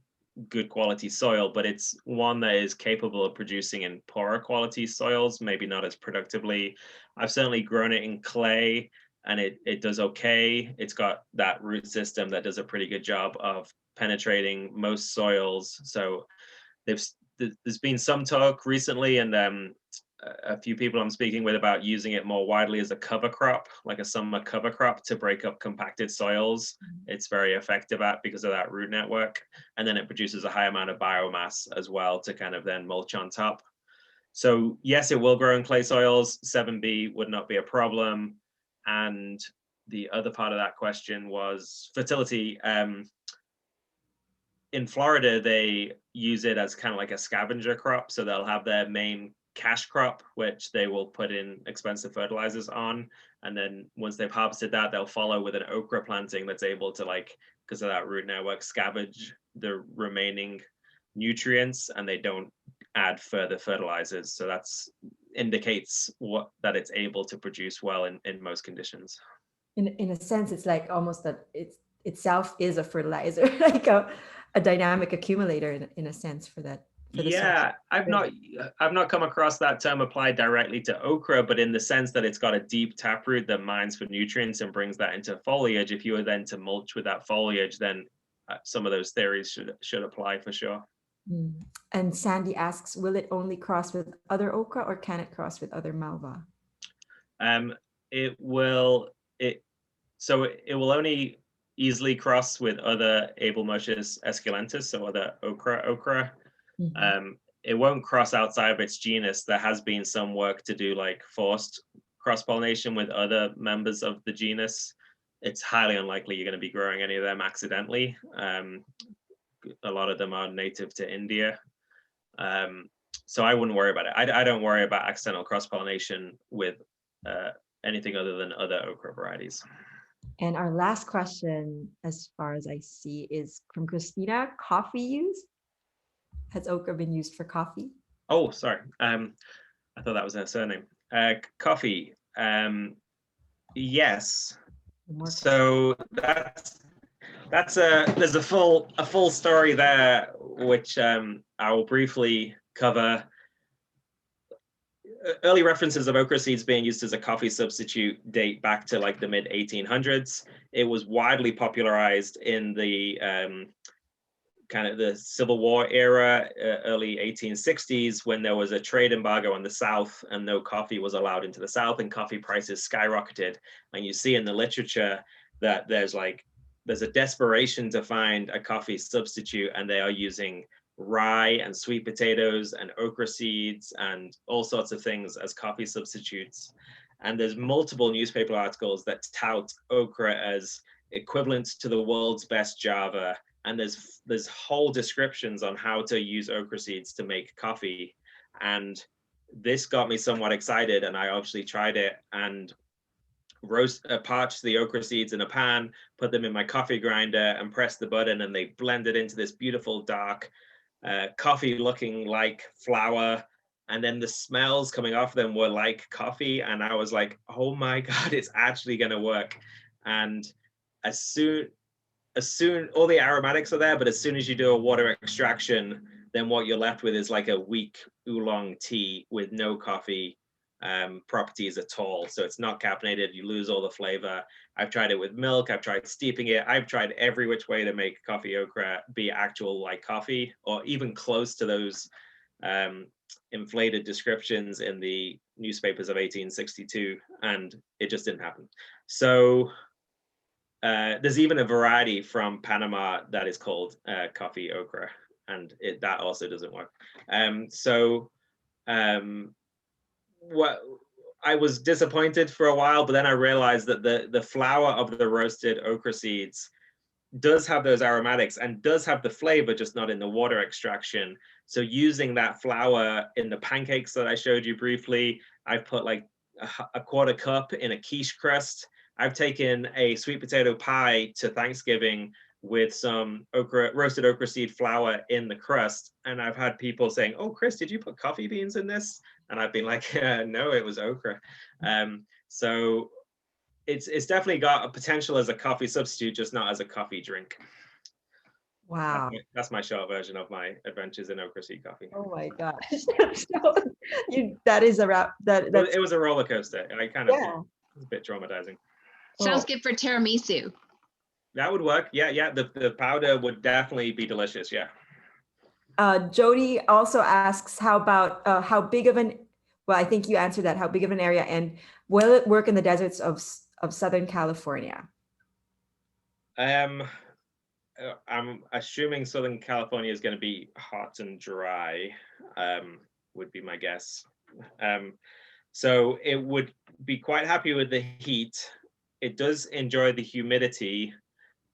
good quality soil, but it's one that is capable of producing in poorer quality soils, maybe not as productively. I've certainly grown it in clay and it does okay. It's got that root system that does a pretty good job of penetrating most soils. So there's been some talk recently, and a few people I'm speaking with about using it more widely as a cover crop, like a summer cover crop to break up compacted soils. It's very effective at because of that root network. And then it produces a high amount of biomass as well to kind of then mulch on top. So yes, it will grow in clay soils. 7B would not be a problem. And the other part of that question was fertility. In Florida, they use it as kind of like a scavenger crop. So they'll have their main cash crop, which they will put in expensive fertilizers on. And then once they've harvested that, they'll follow with an okra planting that's able to, like, because of that root network, scavenge the remaining nutrients, and they don't add further fertilizers. So that's indicates that it's able to produce well in most conditions. In a sense, it's like almost that it's itself is a fertilizer, like a dynamic accumulator in a sense for that. Yeah, I've not come across that term applied directly to okra, but in the sense that it's got a deep taproot that mines for nutrients and brings that into foliage. If you were then to mulch with that foliage, then some of those theories should apply for sure. And Sandy asks, will it only cross with other okra or can it cross with other malva? It will only easily cross with other Abelmoschus esculentus, so other okra. It won't cross outside of its genus. There has been some work to do like forced cross-pollination with other members of the genus. It's highly unlikely you're going to be growing any of them accidentally. A lot of them are native to India. So I wouldn't worry about it. I don't worry about accidental cross-pollination with anything other than other okra varieties. And our last question, as far as I see, is from Christina. Coffee use? Has okra been used for coffee? Oh, sorry. I thought that was her surname. Coffee. Yes. So there's a full story there, which I will briefly cover. Early references of okra seeds being used as a coffee substitute date back to like the mid 1800s. It was widely popularized in the kind of the Civil War era, early 1860s, when there was a trade embargo on the South and no coffee was allowed into the South and coffee prices skyrocketed. And you see in the literature that there's a desperation to find a coffee substitute, and they are using rye and sweet potatoes and okra seeds and all sorts of things as coffee substitutes. And there's multiple newspaper articles that tout okra as equivalent to the world's best Java. And there's whole descriptions on how to use okra seeds to make coffee. And this got me somewhat excited, and I obviously tried it and parched the okra seeds in a pan, put them in my coffee grinder and pressed the button, and they blended into this beautiful dark coffee looking like flour. And then the smells coming off them were like coffee. And I was like, oh my God, it's actually going to work. And as soon all the aromatics are there, but as soon as you do a water extraction, then what you're left with is like a weak oolong tea with no coffee properties at all. So it's not caffeinated, you lose all the flavor. I've tried it with milk, I've tried steeping it, I've tried every which way to make coffee okra be actual like coffee, or even close to those inflated descriptions in the newspapers of 1862, and it just didn't happen. So there's even a variety from Panama that is called coffee okra, and that also doesn't work. What I was disappointed for a while, but then I realized that the flour of the roasted okra seeds does have those aromatics and does have the flavor, just not in the water extraction. So using that flour in the pancakes that I showed you briefly, I've put like a quarter cup in a quiche crust. I've taken a sweet potato pie to Thanksgiving with some roasted okra seed flour in the crust. And I've had people saying, "Oh, Chris, did you put coffee beans in this?" And I've been like, "No, it was okra." So it's definitely got a potential as a coffee substitute, just not as a coffee drink. Wow. That's my short version of my adventures in okra seed coffee. Oh my gosh. So, that is a wrap. It was a roller coaster. I kind of, yeah. it was a bit traumatizing. Sounds good for tiramisu. That would work. Yeah. The powder would definitely be delicious. Yeah. Jody also asks, how about how big of an, well, I think you answered that, how big of an area, and will it work in the deserts of Southern California? I'm assuming Southern California is going to be hot and dry, would be my guess. So it would be quite happy with the heat. It does enjoy the humidity.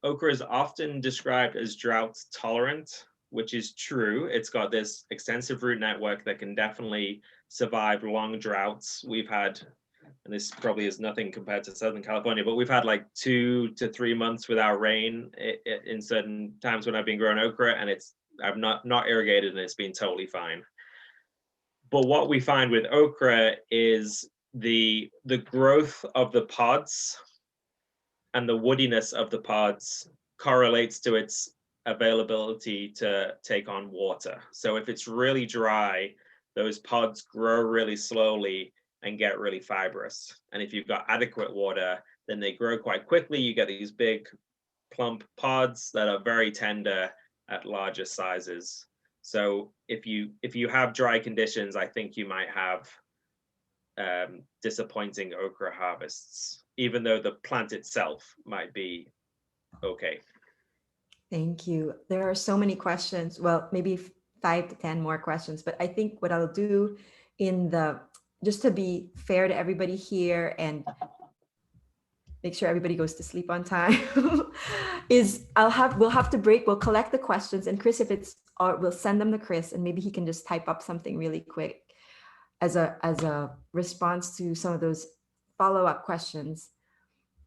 Okra is often described as drought tolerant, which is true. It's got this extensive root network that can definitely survive long droughts. We've had, and this probably is nothing compared to Southern California, but we've had like 2 to 3 months without rain in certain times when I've been growing okra, and I've not irrigated, and it's been totally fine. But what we find with okra is the growth of the pods and the woodiness of the pods correlates to its availability to take on water. So if it's really dry, those pods grow really slowly and get really fibrous. And if you've got adequate water, then they grow quite quickly. You get these big plump pods that are very tender at larger sizes. So if you have dry conditions, I think you might have disappointing okra harvests, even though the plant itself might be okay. Thank you. There are so many questions. Well, maybe 5 to 10 more questions, but I think what I'll do just to be fair to everybody here and make sure everybody goes to sleep on time, is we'll have to break. We'll collect the questions, and Chris, we'll send them to Chris, and maybe he can just type up something really quick as a response to some of those follow-up questions.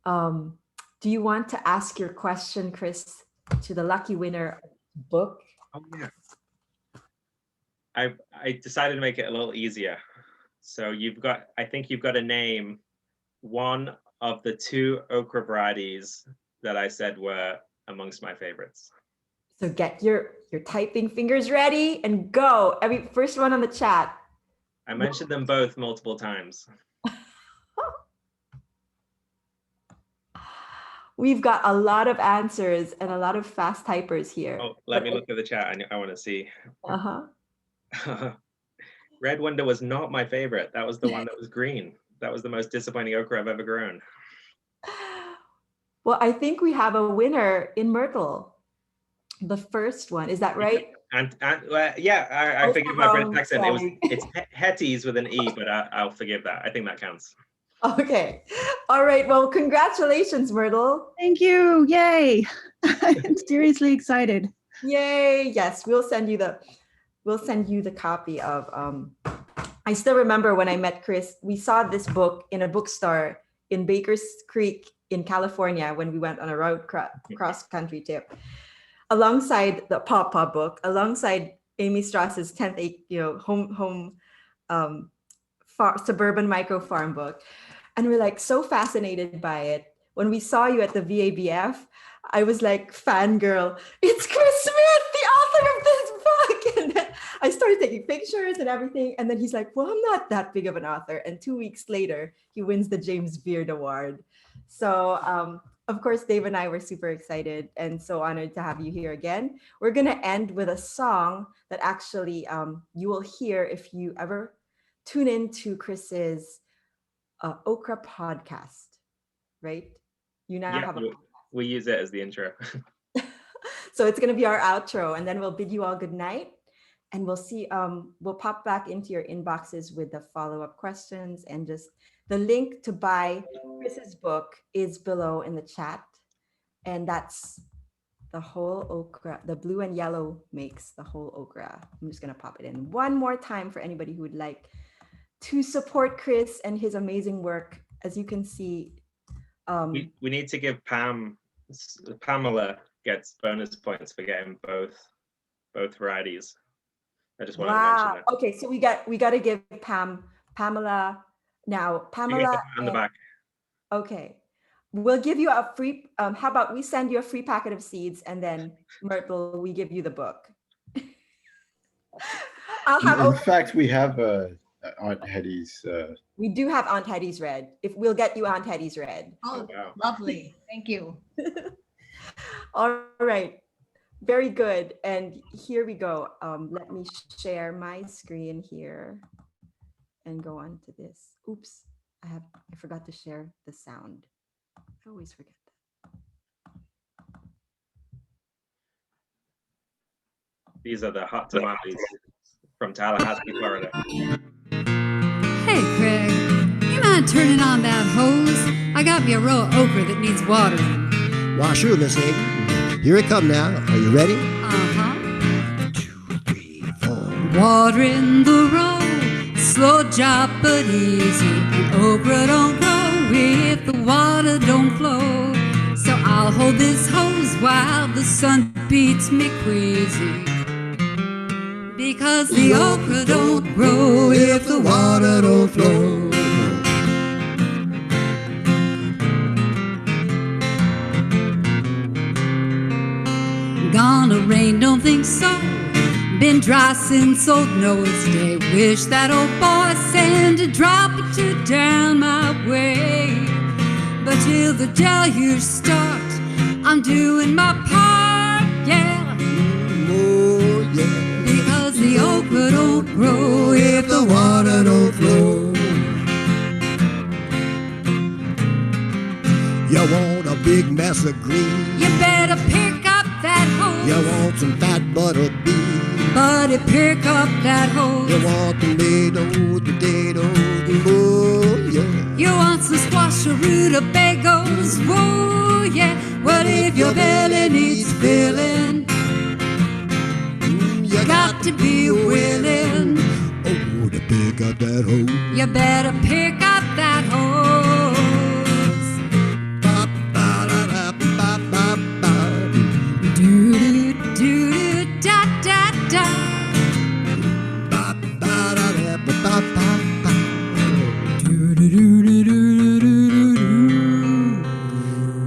Do you want to ask your question, Chris, to the lucky winner book? Oh yeah. I decided to make it a little easier. So I think you've got to name one of the 2 okra varieties that I said were amongst my favorites. So get your typing fingers ready and go. First one on the chat. I mentioned them both multiple times. We've got a lot of answers and a lot of fast typers here. Oh, let me look at the chat. I want to see. Red Wonder was not my favorite. That was the one that was green. That was the most disappointing okra I've ever grown. Well, I think we have a winner in Myrtle. The first one, is that right? And yeah, I forgive my British accent. It's Hetties with an E, but I'll forgive that. I think that counts. Okay. All right. Well, congratulations, Myrtle. Thank you. Yay. I'm seriously excited. Yay. Yes, we'll send you the copy of I still remember when I met Chris, we saw this book in a bookstore in Bakers Creek in California when we went on a road cross-country trip, alongside the Paw book, alongside Amy Strauss's 10th, home suburban micro farm book. And we're like so fascinated by it. When we saw you at the VABF, I was like fangirl, it's Chris Smith, the author of this book. And then I started taking pictures and everything. And then he's like, well, I'm not that big of an author. And 2 weeks later, he wins the James Beard Award. So of course, Dave and I were super excited and so honored to have you here again. We're gonna end with a song that actually you will hear if you ever tune into Chris's Okra podcast, right? You now have a podcast. we use it as the intro. So it's going to be our outro, and then we'll bid you all good night. And we'll see, we'll pop back into your inboxes with the follow-up questions, and just the link to buy Chris's book is below in the chat. And that's the whole okra, the blue and yellow makes the whole okra. I'm just gonna pop it in one more time for anybody who would like to support Chris and his amazing work. As you can see, We need to give Pamela gets bonus points for getting both varieties. I just wanted to mention that. Okay, so we got to give Pamela now. Pamela on the back. Okay, we'll give you a free. How about we send you a free packet of seeds, and then Myrtle, we give you the book. In fact, we have Aunt Hetty's. We do have Aunt Hetty's red. If we'll get you Aunt Hetty's red. Oh, wow. Lovely. Thank you. All right. Very good. And here we go. Let me share my screen here and go on to this. Oops, I forgot to share the sound. I always forget that. These are the hot tamales from Tallahassee, Florida. Hey, Craig, you mind turning on that hose? I got me a row of okra that needs watering. Why, sure, Miss Hagen. Here it come now. Are you ready? Uh-huh. 2, 3, 4. Watering the row, slow job but easy. And okra don't grow if the water don't flow. So I'll hold this hose while the sun beats me queasy. Because the okra don't grow if the water don't flow. Gonna rain, don't think so. Been dry since old Noah's day. Wish that old boy sent a drop or two down my way. But till the deluge start, I'm doing my part, yeah. Oh, yeah. Because the okra don't grow if the water don't flow. You want a big mess of green? You better pick up that hose. You want some fat butter beans? Buddy, pick up that hose. You want tomatoes, potatoes, oh yeah. You want some squash or rutabagas, whoa yeah. What if your belly needs filling? You got to be willing. Oh, to pick up that hose. You better pick up that hose.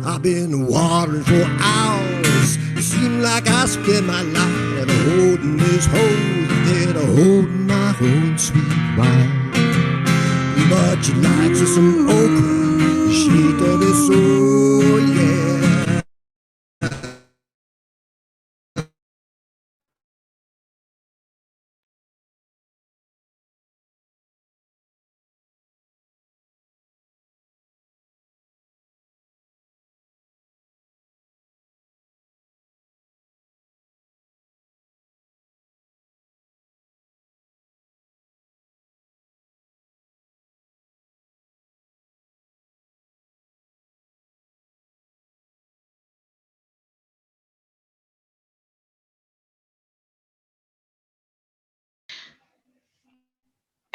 I've been watering for hours. It seems like I spend my life holding this hose instead of holding my own sweet wine. But she likes her some okra. She does it so, yeah.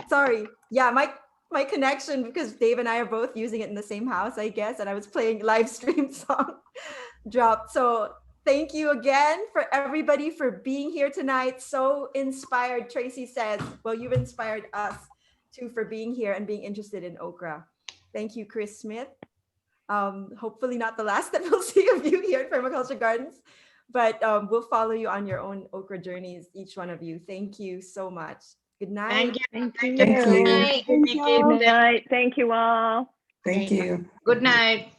Sorry. Yeah, my connection, because Dave and I are both using it in the same house, I guess, and I was playing live stream song dropped. So thank you again for everybody for being here tonight. So inspired. Tracy says, well, you've inspired us too for being here and being interested in okra. Thank you, Chris Smith. Hopefully not the last that we'll see of you here at Permaculture Gardens, but we'll follow you on your own okra journeys, each one of you. Thank you so much. Good night. Thank you. Thank you. Good night. Good night. Thank you all. Thank you. Good night.